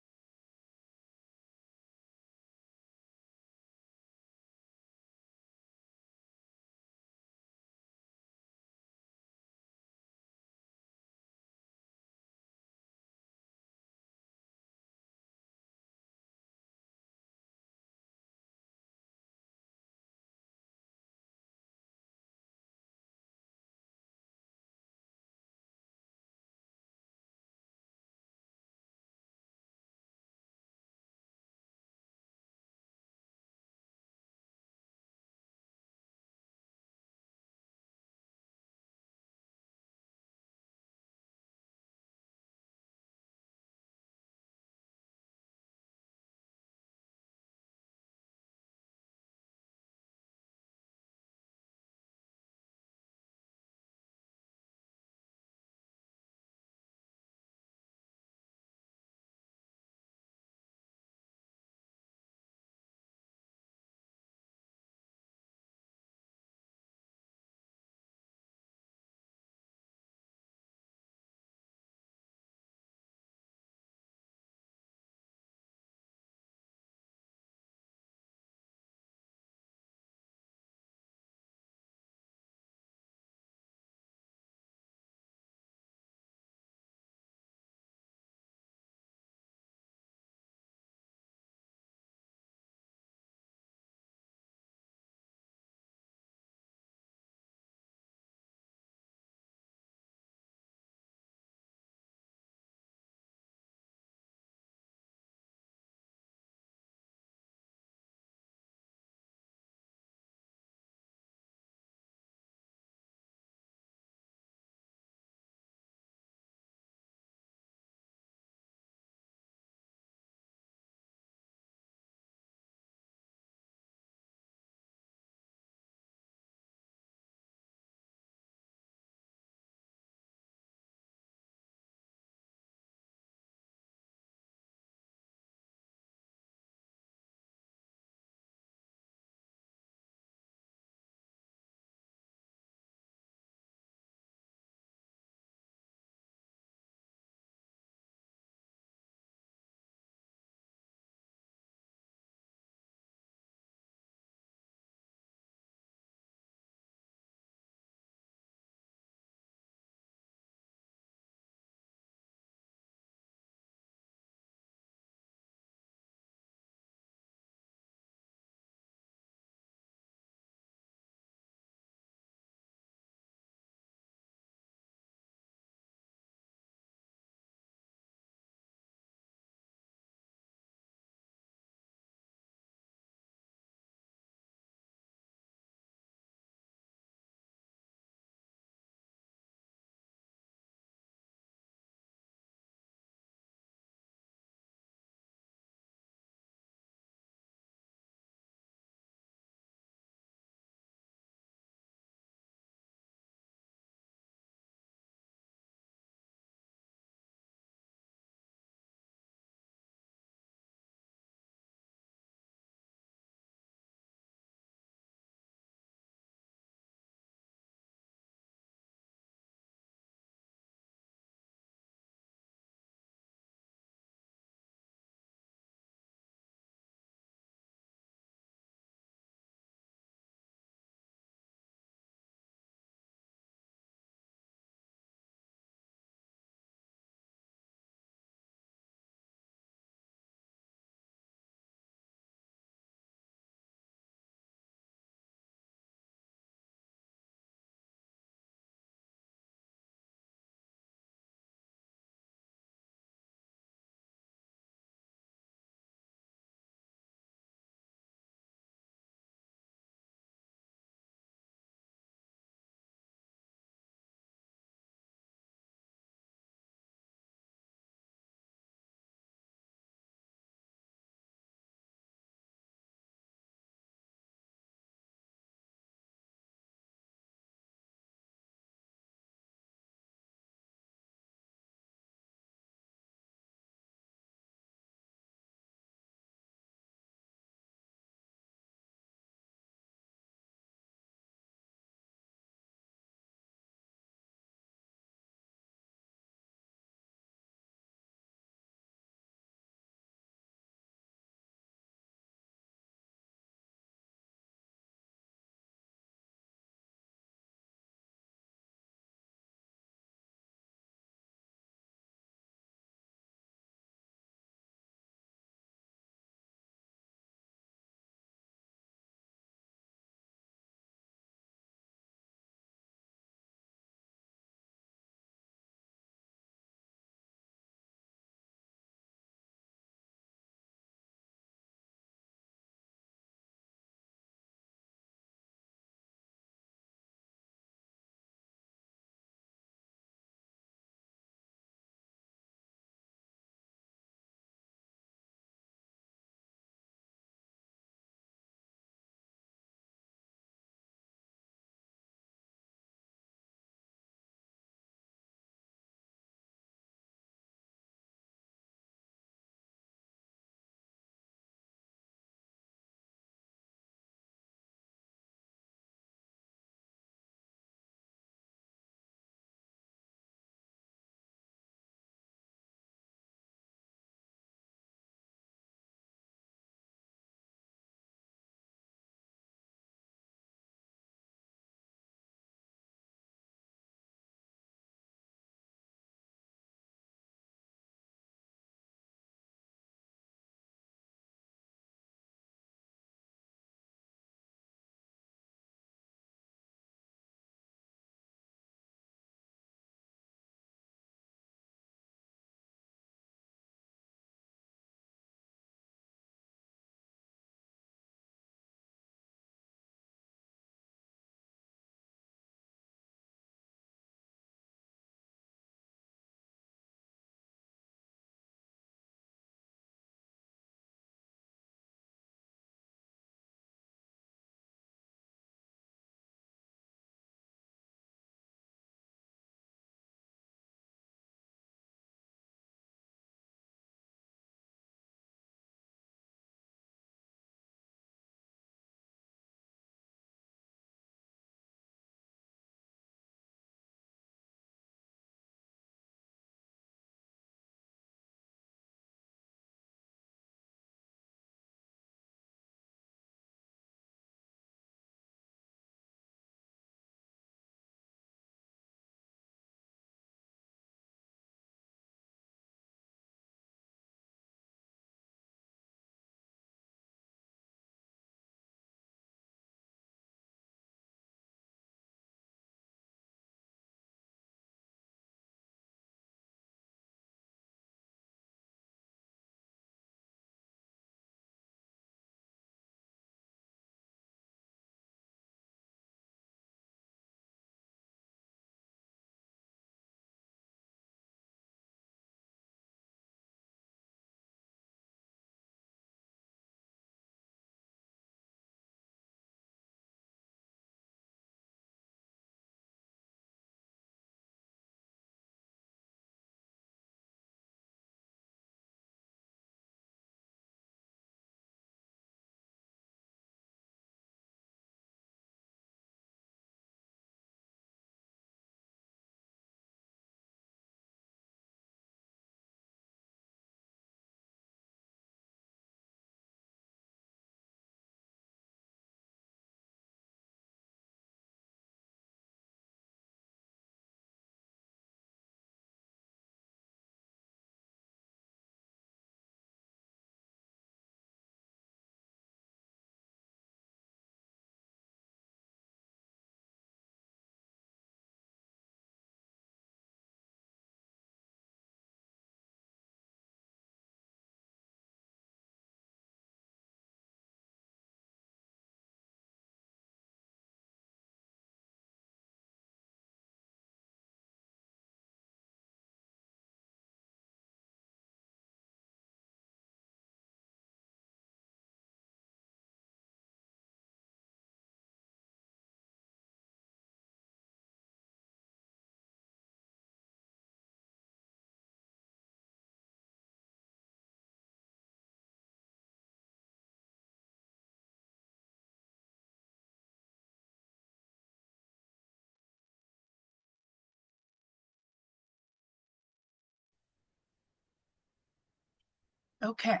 Okay.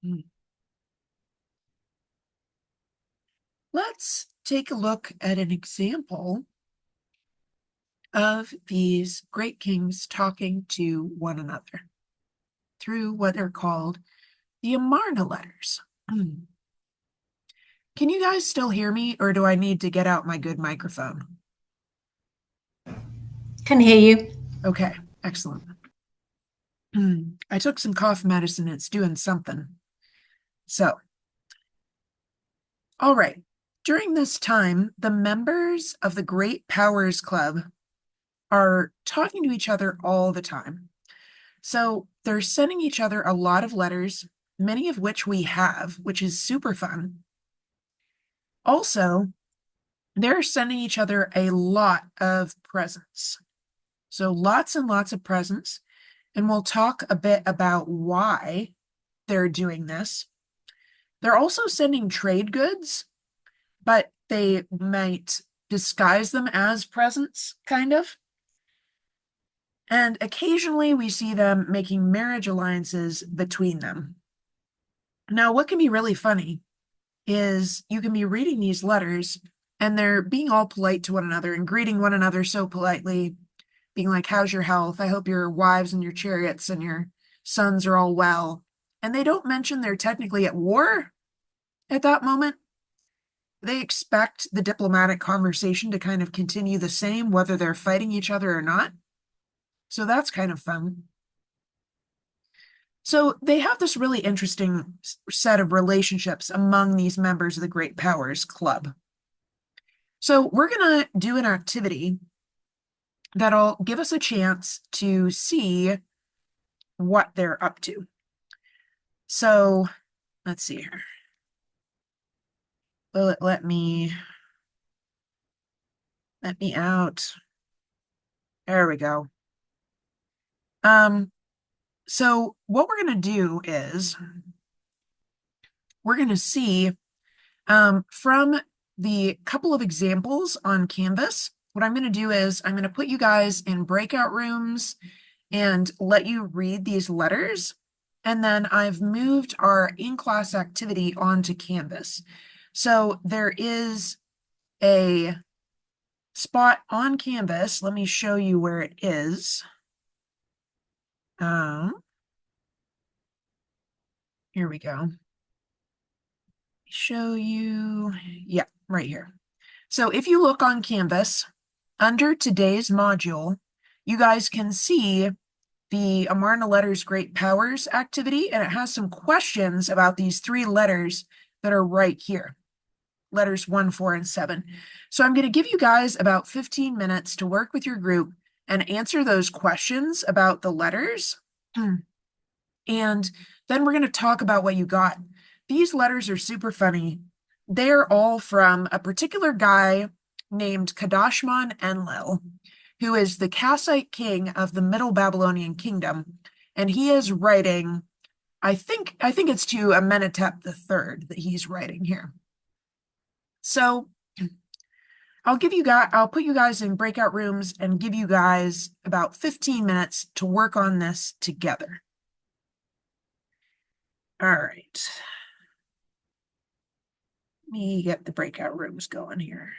Hmm. Let's take a look at an example of these great kings talking to one another through what are called the Amarna letters. Hmm. Can you guys still hear me, or do I need to get out my good microphone? Can hear you. Okay, excellent. I took some cough medicine. It's doing something. So, all right. During this time, the members of the Great Powers Club are talking to each other all the time. So they're sending each other a lot of letters, many of which we have, which is super fun. Also, they're sending each other a lot of presents. So lots and lots of presents. And we'll talk a bit about why they're doing this. They're also sending trade goods, but they might disguise them as presents, kind of. And occasionally we see them making marriage alliances between them. Now, what can be really funny is you can be reading these letters and they're being all polite to one another and greeting one another so politely, being like, how's your health? I hope your wives and your chariots and your sons are all well. And they don't mention they're technically at war at that moment. They expect the diplomatic conversation to kind of continue the same, whether they're fighting each other or not. So that's kind of fun. So they have this really interesting set of relationships among these members of the Great Powers Club. So we're going to do an activity that'll give us a chance to see what they're up to. So let's see here. Let me out. There we go. So what we're going to do is we're going to see from the couple of examples on Canvas, what I'm going to do is I'm going to put you guys in breakout rooms and let you read these letters. And then I've moved our in-class activity onto Canvas. So there is a spot on Canvas. Let me show you where it is. Here we go. Show you. Yeah, right here. So if you look on Canvas, under today's module, you guys can see the Amarna Letters Great Powers activity, and it has some questions about these three letters that are right here, letters 1, 4, and 7. So I'm going to give you guys about 15 minutes to work with your group and answer those questions about the letters. And then we're going to talk about what you got. These letters are super funny. They're all from a particular guy named Kadashman Enlil, who is the Kassite king of the Middle Babylonian Kingdom. And he is writing, I think it's to Amenhotep III that he's writing here. So I'll put you guys in breakout rooms and give you guys about 15 minutes to work on this together. All right. Let me get the breakout rooms going here.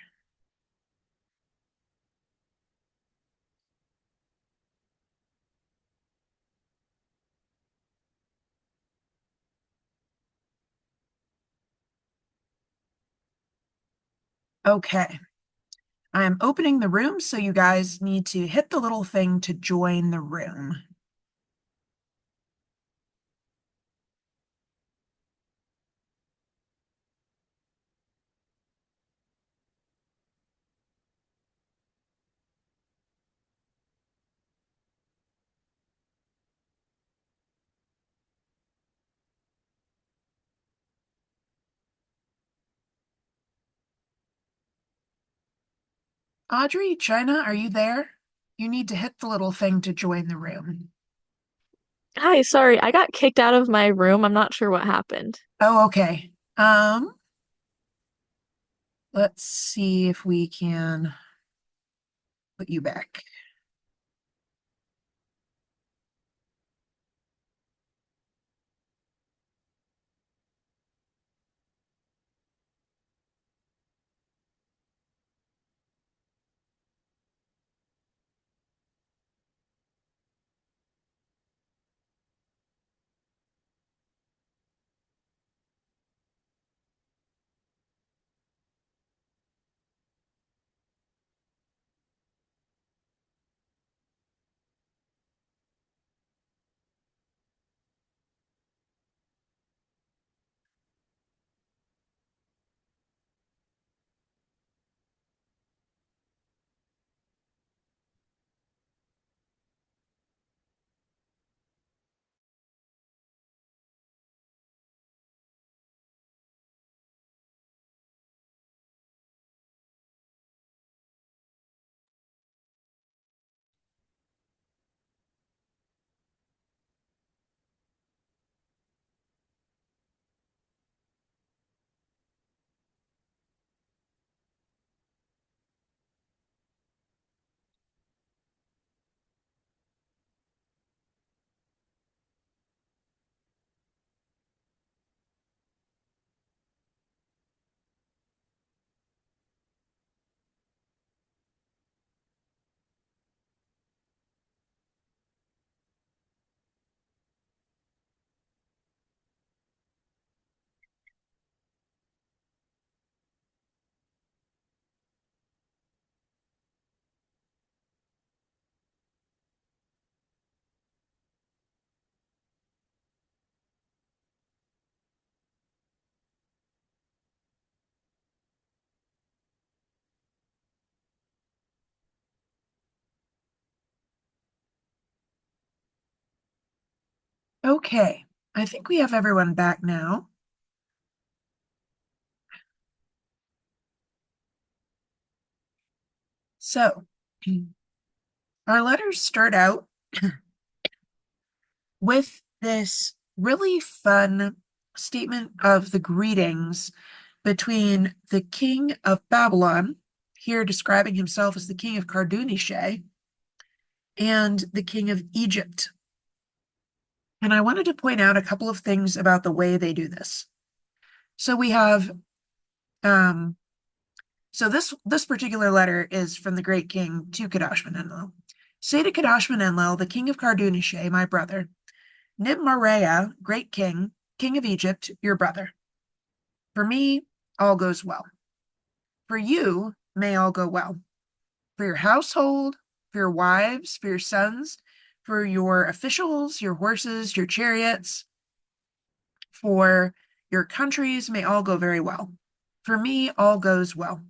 Okay. I am opening the room, so you guys need to hit the little thing to join the room. Audrey, China, are you there? You need to hit the little thing to join the room. Hi, sorry, I got kicked out of my room. I'm not sure what happened. Oh, okay. Let's see if we can put you back. Okay, I think we have everyone back now. So, our letters start out with this really fun statement of the greetings between the king of Babylon, here describing himself as the king of Cardunishe, and the king of Egypt. And I wanted to point out a couple of things about the way they do this. So we have um, so this particular letter is from the great king to Kadashman-Enlil. Say to Kadashman-Enlil, the king of Cardunishe, my brother, Nibmareya, great king, king of Egypt, your brother. For me, all goes well. For you, may all go well. For your household, for your wives, for your sons, for your officials, your horses, your chariots, for your countries, may all go very well. For me, all goes well.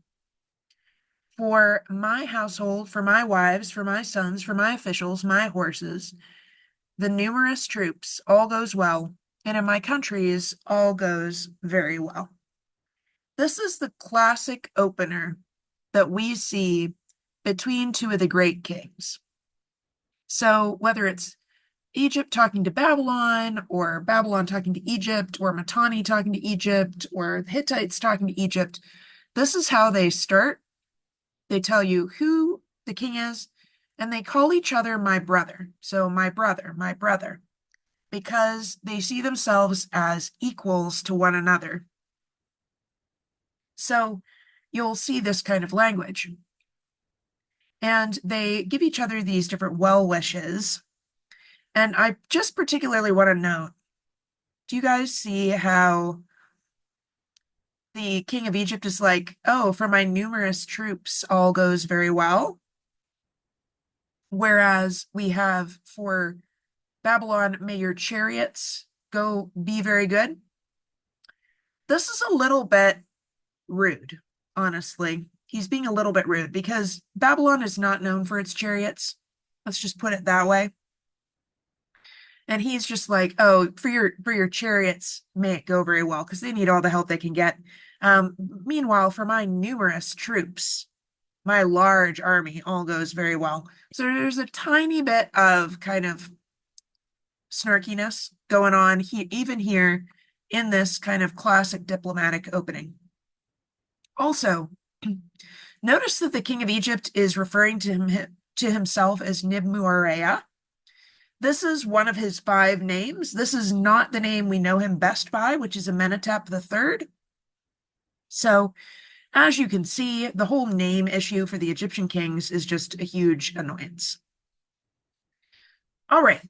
For my household, for my wives, for my sons, for my officials, my horses, the numerous troops, all goes well. And in my countries, all goes very well. This is the classic opener that we see between two of the great kings. So whether it's Egypt talking to Babylon, or Babylon talking to Egypt, or Mitanni talking to Egypt, or the Hittites talking to Egypt, this is how they start. They tell you who the king is, and they call each other my brother. So my brother, because they see themselves as equals to one another. So you'll see this kind of language. And they give each other these different well wishes. And I just particularly want to note, do you guys see how the king of Egypt is like, oh, for my numerous troops, all goes very well? Whereas we have for Babylon, may your chariots go be very good. This is a little bit rude, honestly. He's being a little bit rude because Babylon is not known for its chariots. Let's just put it that way. And he's just like, oh, for your chariots, may it go very well, because they need all the help they can get. Meanwhile, for my numerous troops, my large army, all goes very well. So there's a tiny bit of kind of snarkiness going on even here in this kind of classic diplomatic opening. Also, notice that the king of Egypt is referring to himself as Nibmuareya. This is one of his 5 names. This is not the name we know him best by, which is Amenhotep III. So, as you can see, the whole name issue for the Egyptian kings is just a huge annoyance. All right.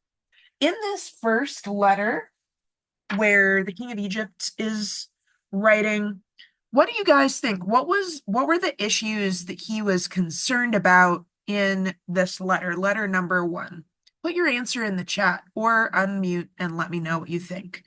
In this first letter, where the king of Egypt is writing, what do you guys think? What were the issues that he was concerned about in this letter number 1? Put your answer in the chat or unmute and let me know what you think.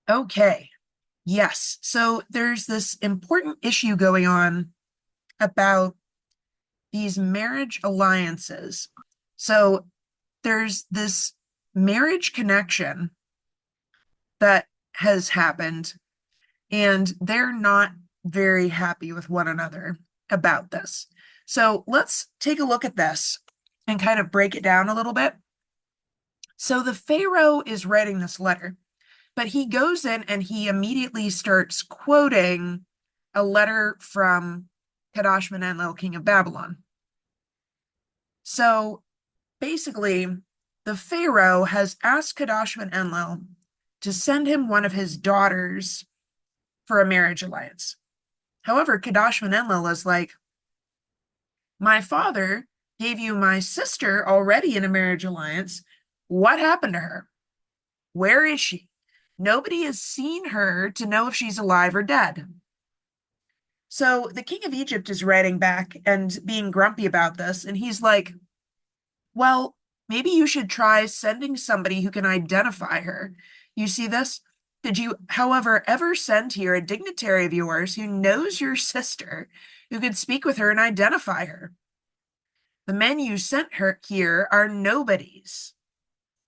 Okay. Yes. So there's this important issue going on about these marriage alliances. So there's this marriage connection that has happened, and they're not very happy with one another about this. So let's take a look at this and kind of break it down a little bit. So the Pharaoh is writing this letter, but he goes in and he immediately starts quoting a letter from Kadashman-Enlil, king of Babylon. So basically, the Pharaoh has asked Kadashman Enlil to send him one of his daughters for a marriage alliance. However, Kadashman Enlil is like, my father gave you my sister already in a marriage alliance. What happened to her? Where is she? Nobody has seen her to know if she's alive or dead. So the king of Egypt is writing back and being grumpy about this, and he's like, well, maybe you should try sending somebody who can identify her. You see this? Did you, however, ever send here a dignitary of yours who knows your sister, who could speak with her and identify her? The men you sent her here are nobodies.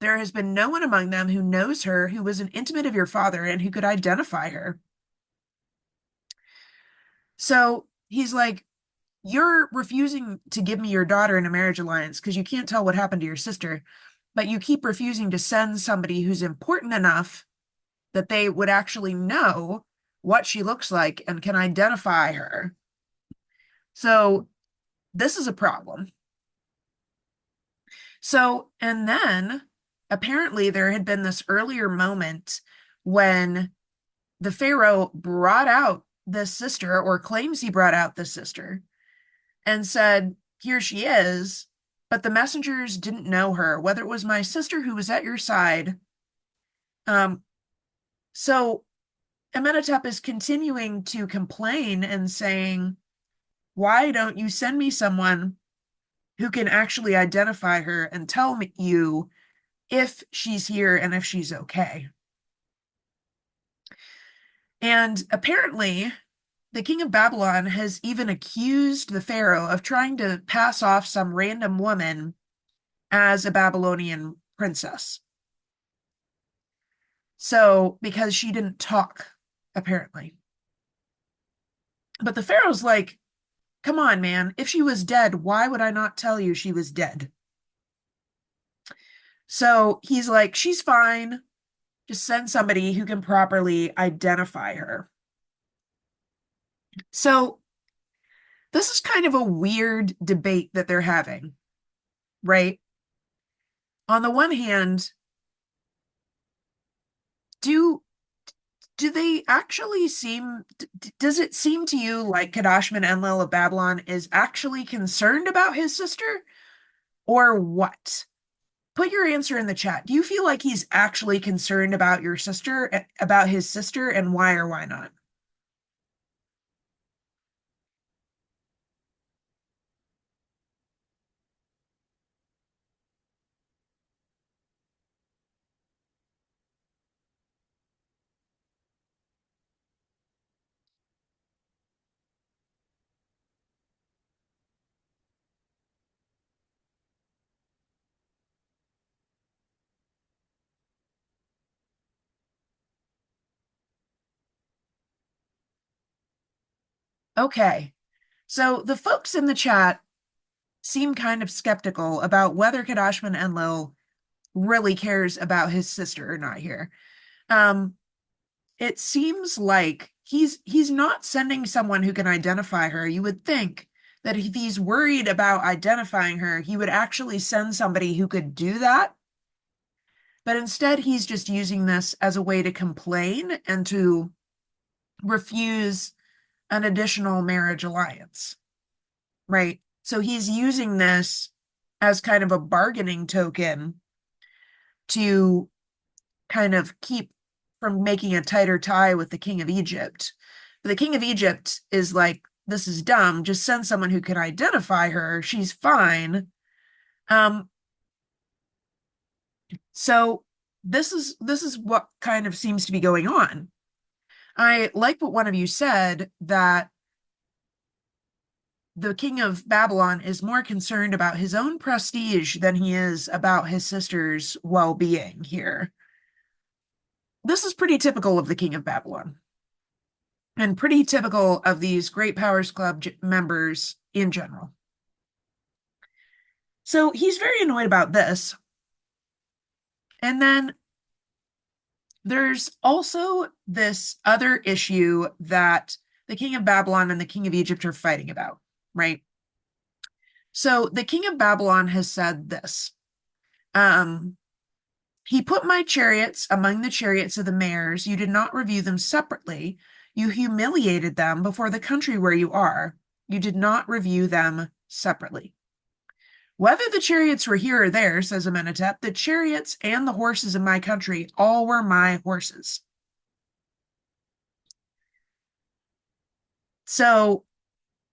There has been no one among them who knows her, who was an intimate of your father, and who could identify her. So he's like, you're refusing to give me your daughter in a marriage alliance because you can't tell what happened to your sister, but you keep refusing to send somebody who's important enough that they would actually know what she looks like and can identify her. So this is a problem. So, and then apparently there had been this earlier moment when the Pharaoh brought out this sister, or claims he brought out this sister, and said, here she is. But the messengers didn't know her, whether it was my sister who was at your side. Um, so Amenhotep is continuing to complain and saying, why don't you send me someone who can actually identify her and tell me you if she's here and if she's okay? And apparently, the king of Babylon has even accused the Pharaoh of trying to pass off some random woman as a Babylonian princess. So, because she didn't talk, apparently. But the Pharaoh's like, come on, man. If she was dead, why would I not tell you she was dead? So he's like, she's fine. Just send somebody who can properly identify her. So this is kind of a weird debate that they're having, right? On the one hand, do do they actually seem does it seem to you like Kadashman Enlil of Babylon is actually concerned about his sister, or what? Put your answer in the chat. Do you feel like he's actually concerned about your sister, about his sister, and why or why not? Okay. So the folks in the chat seem kind of skeptical about whether Kadashman Enlil really cares about his sister or not here. Um, it seems like he's not sending someone who can identify her. You would think that if he's worried about identifying her, he would actually send somebody who could do that. But instead, he's just using this as a way to complain and to refuse an additional marriage alliance, right? So he's using this as kind of a bargaining token to kind of keep from making a tighter tie with the king of Egypt. But the king of Egypt is like, this is dumb. Just send someone who can identify her. She's fine. Um, so this is what kind of seems to be going on. I like what one of you said, that the king of Babylon is more concerned about his own prestige than he is about his sister's well-being here. This is pretty typical of the king of Babylon and pretty typical of these Great Powers Club members in general. So he's very annoyed about this. And then there's also this other issue that the king of Babylon and the king of Egypt are fighting about, right? So the king of Babylon has said this. Um, he put my chariots among the chariots of the mares. You did not review them separately. You humiliated them before the country where you are. You did not review them separately. Whether the chariots were here or there, says Amenhotep, the chariots and the horses in my country all were my horses. So,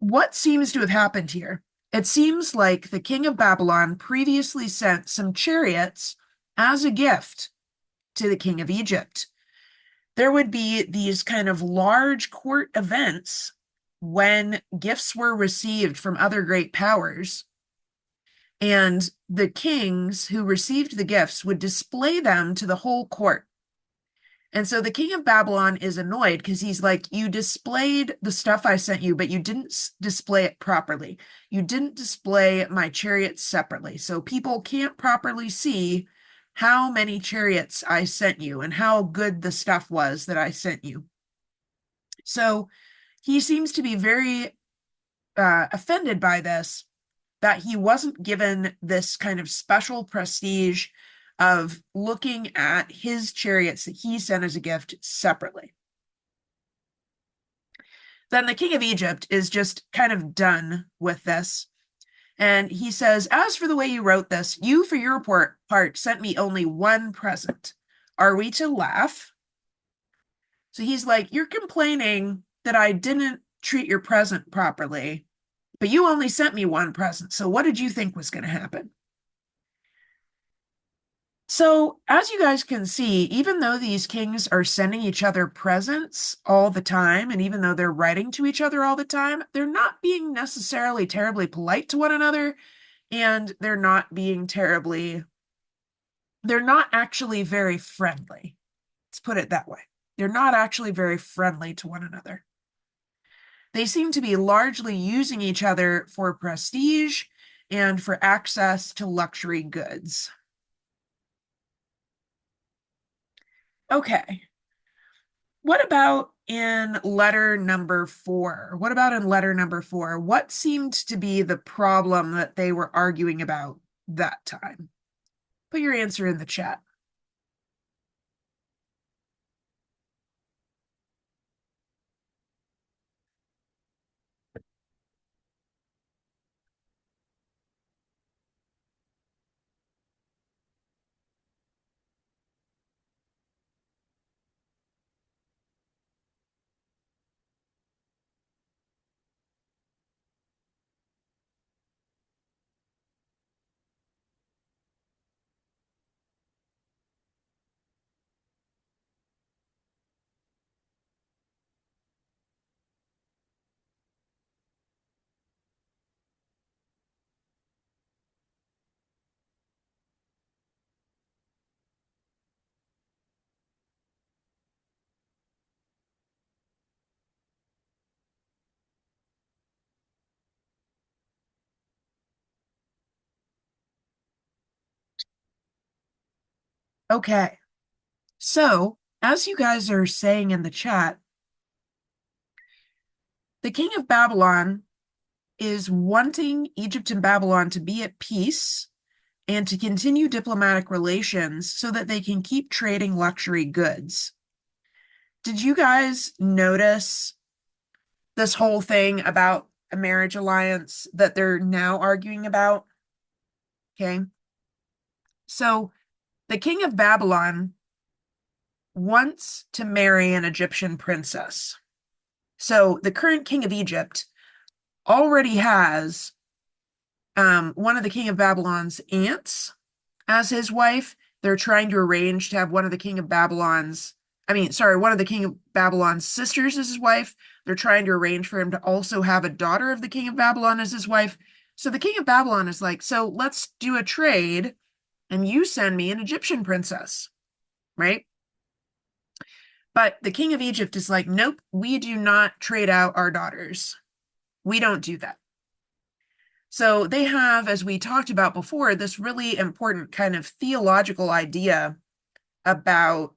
what seems to have happened here? It seems like the king of Babylon previously sent some chariots as a gift to the king of Egypt. There would be these kind of large court events when gifts were received from other great powers, and the kings who received the gifts would display them to the whole court. And so the king of Babylon is annoyed because he's like, you displayed the stuff I sent you, but you didn't display it properly. You didn't display my chariots separately. So people can't properly see how many chariots I sent you and how good the stuff was that I sent you. So he seems to be very offended by this, that he wasn't given this kind of special prestige of looking at his chariots that he sent as a gift separately. Then the king of Egypt is just kind of done with this. And he says, as for the way you wrote this, you for your part sent me only one present. Are we to laugh? So he's like, you're complaining that I didn't treat your present properly, but you only sent me one present. So what did you think was going to happen? So, as you guys can see, even though these kings are sending each other presents all the time, and even though they're writing to each other all the time, they're not being necessarily terribly polite to one another, and they're not actually very friendly. Let's put it that way. They're not actually very friendly to one another. They seem to be largely using each other for prestige and for access to luxury goods. Okay. What about in letter number 4? What about in letter number 4? What seemed to be the problem that they were arguing about that time? Put your answer in the chat. Okay. So, as you guys are saying in the chat, the king of Babylon is wanting Egypt and Babylon to be at peace and to continue diplomatic relations so that they can keep trading luxury goods. Did you guys notice this whole thing about a marriage alliance that they're now arguing about? Okay. So the king of Babylon wants to marry an Egyptian princess. So the current king of Egypt already has one of the king of Babylon's aunts as his wife. They're trying to arrange to have one of the king of Babylon's, one of the king of Babylon's sisters as his wife. They're trying to arrange for him to also have a daughter of the king of Babylon as his wife. So the king of Babylon is like, so let's do a trade and you send me an Egyptian princess, right? But the king of Egypt is like, nope, we do not trade out our daughters. We don't do that. So they have, as we talked about before, this really important kind of theological idea about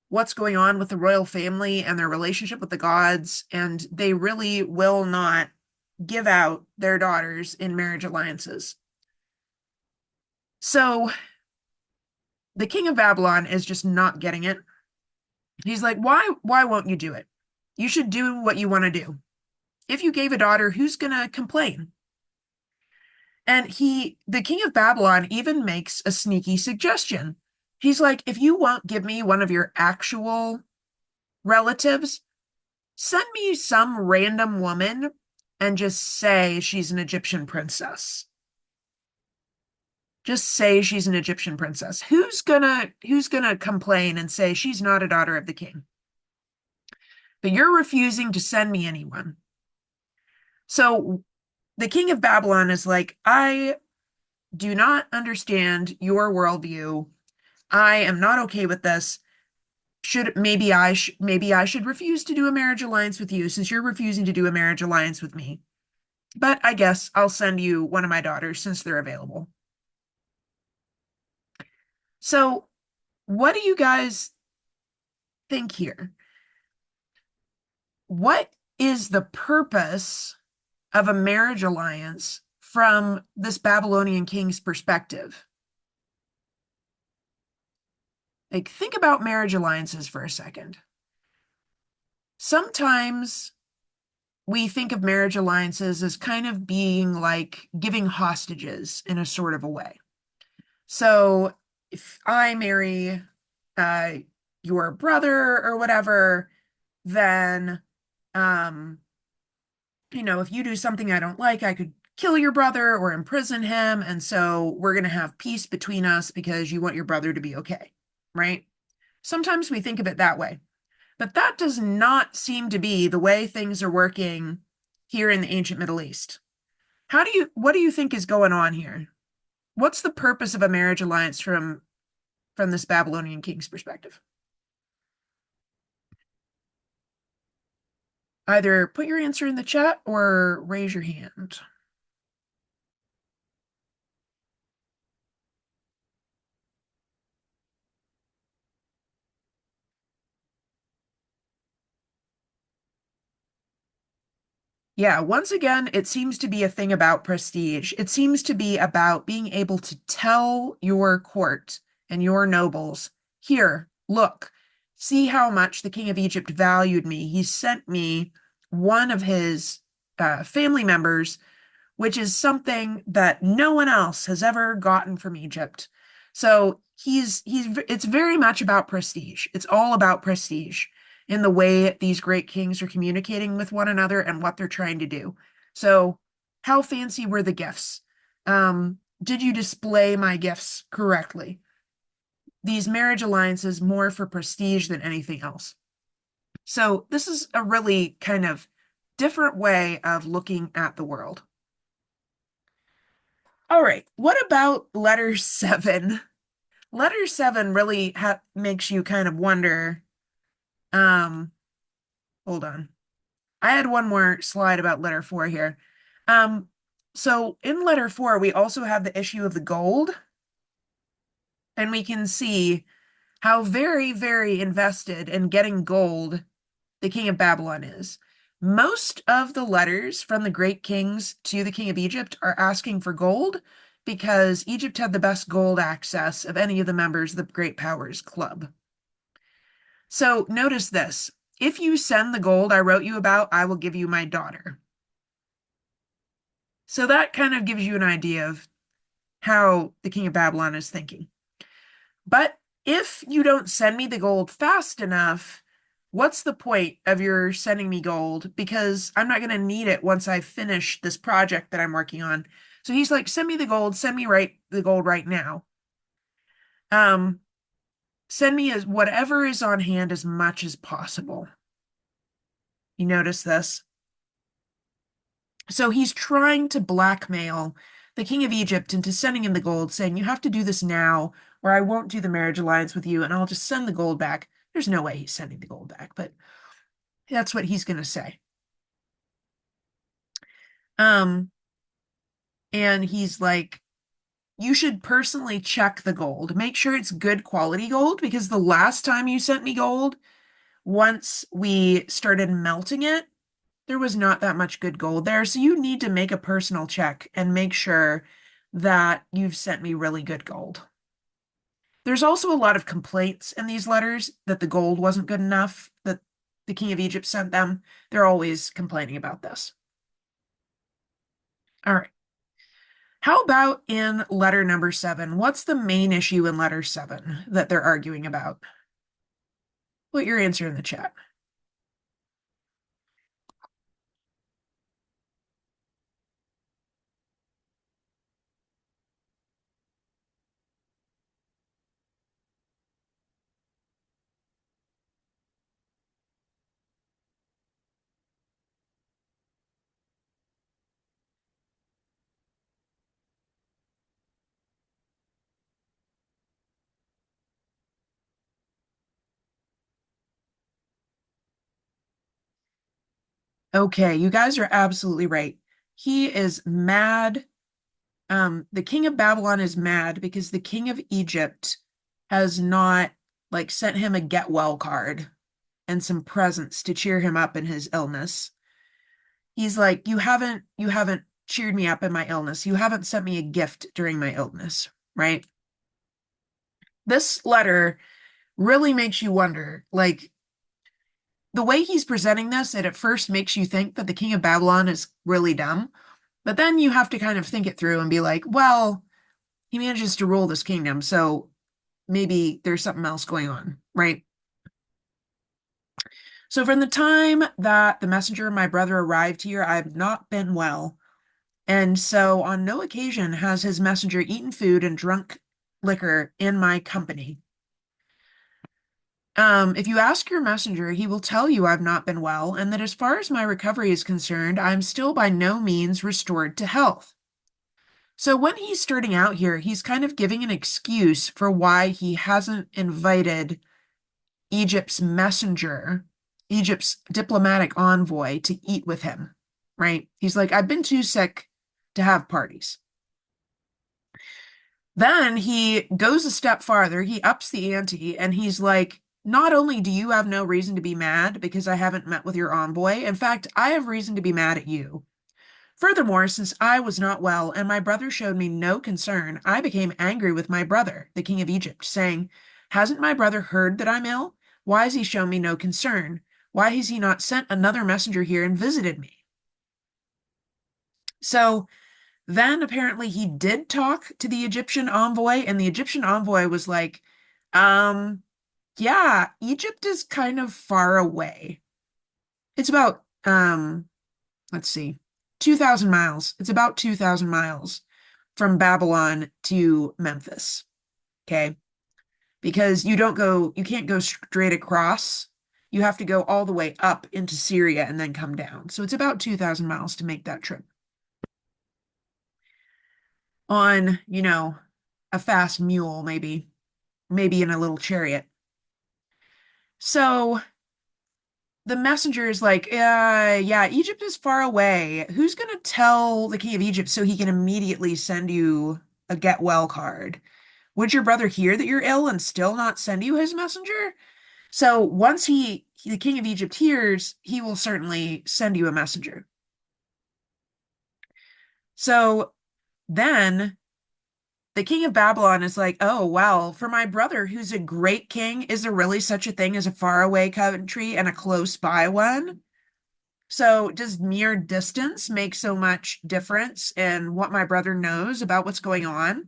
what's going on with the royal family and their relationship with the gods. And they really will not give out their daughters in marriage alliances. So the king of Babylon is just not getting it. He's like, why won't you do it? You should do what you want to do. If you gave a daughter, who's gonna complain? And the king of Babylon even makes a sneaky suggestion. He's like, if you won't give me one of your actual relatives, send me some random woman and just say she's an Egyptian princess. Just say she's an Egyptian princess. Who's gonna complain and say she's not a daughter of the king? But you're refusing to send me anyone. So the king of Babylon is like, I do not understand your worldview. I am not okay with this. Maybe I should refuse to do a marriage alliance with you since you're refusing to do a marriage alliance with me. But I guess I'll send you one of my daughters since they're available. So, what do you guys think here? What is the purpose of a marriage alliance from this Babylonian king's perspective? Like, think about marriage alliances for a second. Sometimes we think of marriage alliances as kind of being like giving hostages in a sort of a way. So if I marry uh, your brother or whatever, then, um, if you do something I don't like, I could kill your brother or imprison him. And so we're going to have peace between us because you want your brother to be okay, right? Sometimes we think of it that way. But that does not seem to be the way things are working here in the ancient Middle East. What do you think is going on here? What's the purpose of a marriage alliance from this Babylonian king's perspective? Either put your answer in the chat or raise your hand. Yeah, once again, it seems to be a thing about prestige. It seems to be about being able to tell your court and your nobles, here, look, see how much the king of Egypt valued me. He sent me one of his family members, which is something that no one else has ever gotten from Egypt. So it's very much about prestige. It's all about prestige in the way these great kings are communicating with one another and what they're trying to do. So, how fancy were the gifts? Did you display my gifts correctly? These marriage alliances more for prestige than anything else. So, this is a really kind of different way of looking at the world. All right, what about letter 7? Letter 7 really makes you kind of wonder. Um, Hold on. I had one more slide about letter 4 here. Um, so in letter 4, we also have the issue of the gold, and we can see how very, very invested in getting gold the king of Babylon is. Most of the letters from the great kings to the king of Egypt are asking for gold because Egypt had the best gold access of any of the members of the Great Powers Club. So notice this. If you send the gold I wrote you about, I will give you my daughter. So that kind of gives you an idea of how the king of Babylon is thinking. But if you don't send me the gold fast enough, what's the point of your sending me gold? Because I'm not going to need it once I finish this project that I'm working on. So he's like, send me the gold, send me the gold right now. Send me whatever is on hand as much as possible. You notice this? So he's trying to blackmail the king of Egypt into sending him the gold, saying, you have to do this now, or I won't do the marriage alliance with you, and I'll just send the gold back. There's no way he's sending the gold back, but that's what he's going to say. And he's like, you should personally check the gold. Make sure it's good quality gold, because the last time you sent me gold, once we started melting it, There was not that much good gold there. So you need to make a personal check and make sure that you've sent me really good gold. There's also a lot of complaints in these letters that the gold wasn't good enough that the king of Egypt sent them. They're always complaining about this. All right. How about in letter number 7? What's the main issue in letter 7 that they're arguing about? Put your answer in the chat. Okay, you guys are absolutely right. He is mad. The king of Babylon is mad because the king of Egypt has not like sent him a get well card and some presents to cheer him up in his illness. He's like, you haven't cheered me up in my illness. You haven't sent me a gift during my illness, right? This letter really makes you wonder, like the way he's presenting this, it at first makes you think that the king of Babylon is really dumb, but then you have to kind of think it through and be like, well, he manages to rule this kingdom, so maybe there's something else going on, right? So from the time that the messenger of my brother arrived here, I have not been well. And so on no occasion has his messenger eaten food and drunk liquor in my company. If you ask your messenger, he will tell you I've not been well, and that as far as my recovery is concerned, I'm still by no means restored to health. So when he's starting out here, he's kind of giving an excuse for why he hasn't invited Egypt's messenger, Egypt's diplomatic envoy, to eat with him, right? He's like, I've been too sick to have parties. Then he goes a step farther, he ups the ante, and he's like, not only do you have no reason to be mad because I haven't met with your envoy, in fact, I have reason to be mad at you. Furthermore, since I was not well and my brother showed me no concern, I became angry with my brother, the king of Egypt, saying, hasn't my brother heard that I'm ill? Why has he shown me no concern? Why has he not sent another messenger here and visited me? So then apparently he did talk to the Egyptian envoy, and the Egyptian envoy was like, um, yeah, Egypt is kind of far away. It's about, let's see, 2,000 miles. It's about 2,000 miles from Babylon to Memphis. Okay. Because you can't go straight across. You have to go all the way up into Syria and then come down. So it's about 2,000 miles to make that trip on, a fast mule, maybe in a little chariot. So the messenger is like, yeah, Egypt is far away. Who's going to tell the king of Egypt so he can immediately send you a get well card? Would your brother hear that you're ill and still not send you his messenger? So once the king of Egypt hears, he will certainly send you a messenger. So then the king of Babylon is like, oh, well, for my brother, who's a great king, is there really such a thing as a faraway country and a close by one? So does mere distance make so much difference in what my brother knows about what's going on?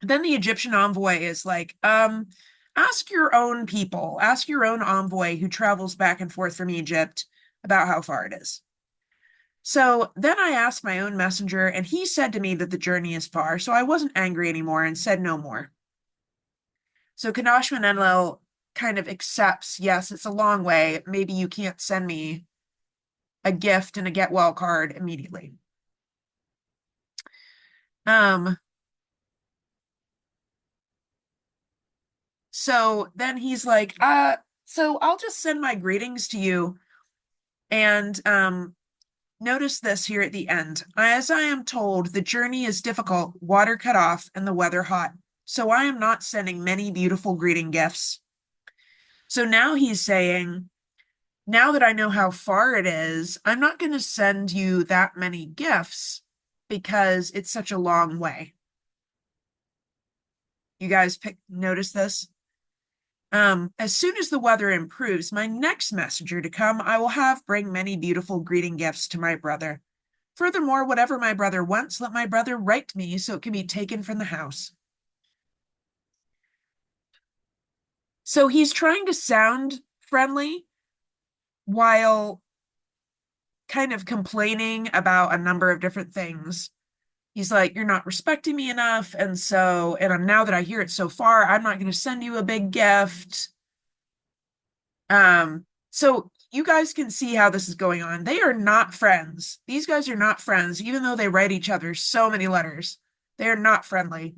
Then the Egyptian envoy is like, ask your own people, ask your own envoy who travels back and forth from Egypt about how far it is. So then I asked my own messenger, and he said to me that the journey is far, so I wasn't angry anymore and said no more. So Kanashman Enlil kind of accepts, yes, it's a long way. Maybe you can't send me a gift and a get well card immediately. Um, so then he's like, so I'll just send my greetings to you. And notice this here at the end. As I am told, the journey is difficult, water cut off, and the weather hot. So I am not sending many beautiful greeting gifts. So now he's saying, now that I know how far it is, I'm not going to send you that many gifts because it's such a long way. You guys notice this? As soon as the weather improves, my next messenger to come, I will have bring many beautiful greeting gifts to my brother. Furthermore, whatever my brother wants, let my brother write to me so it can be taken from the house. So he's trying to sound friendly while kind of complaining about a number of different things. He's like, you're not respecting me enough. And now that I hear it so far, I'm not going to send you a big gift. So you guys can see how this is going on. They are not friends. These guys are not friends, even though they write each other so many letters. They are not friendly.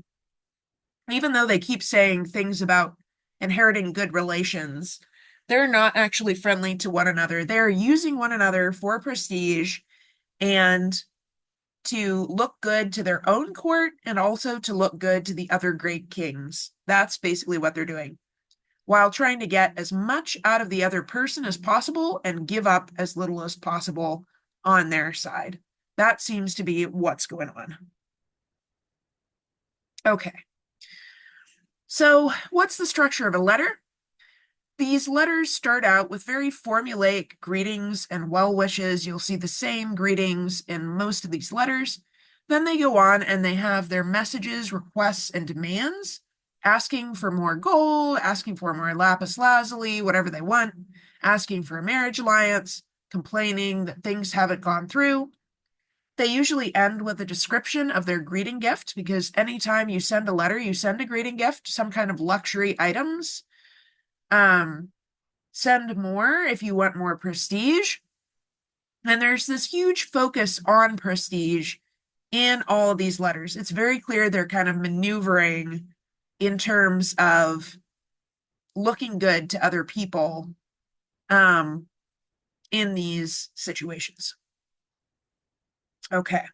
Even though they keep saying things about inheriting good relations, they're not actually friendly to one another. They're using one another for prestige and to look good to their own court and also to look good to the other great kings. That's basically what they're doing, while trying to get as much out of the other person as possible and give up as little as possible on their side. That seems to be what's going on. Okay. So, what's the structure of a letter? These letters start out with very formulaic greetings and well wishes. You'll see the same greetings in most of these letters. Then they go on and they have their messages, requests, and demands, asking for more gold, asking for more lapis lazuli, whatever they want, asking for a marriage alliance, complaining that things haven't gone through. They usually end with a description of their greeting gift because anytime you send a letter, you send a greeting gift, some kind of luxury items. Send more if you want more prestige. And there's this huge focus on prestige in all of these letters. It's very clear they're kind of maneuvering in terms of looking good to other people in these situations. Okay.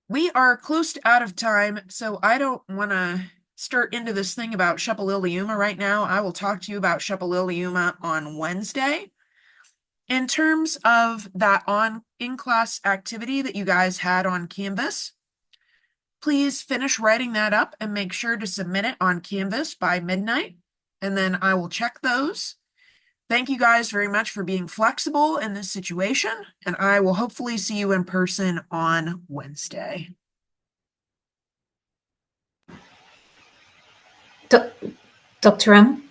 We are close to out of time, so I don't want to start into this thing about Shepaliliuma right now. I will talk to you about Shepaliliuma on Wednesday. In terms of that in-class activity that you guys had on Canvas, please finish writing that up and make sure to submit it on Canvas by midnight, and then I will check those. Thank you guys very much for being flexible in this situation, and I will hopefully see you in person on Wednesday. Dr. M?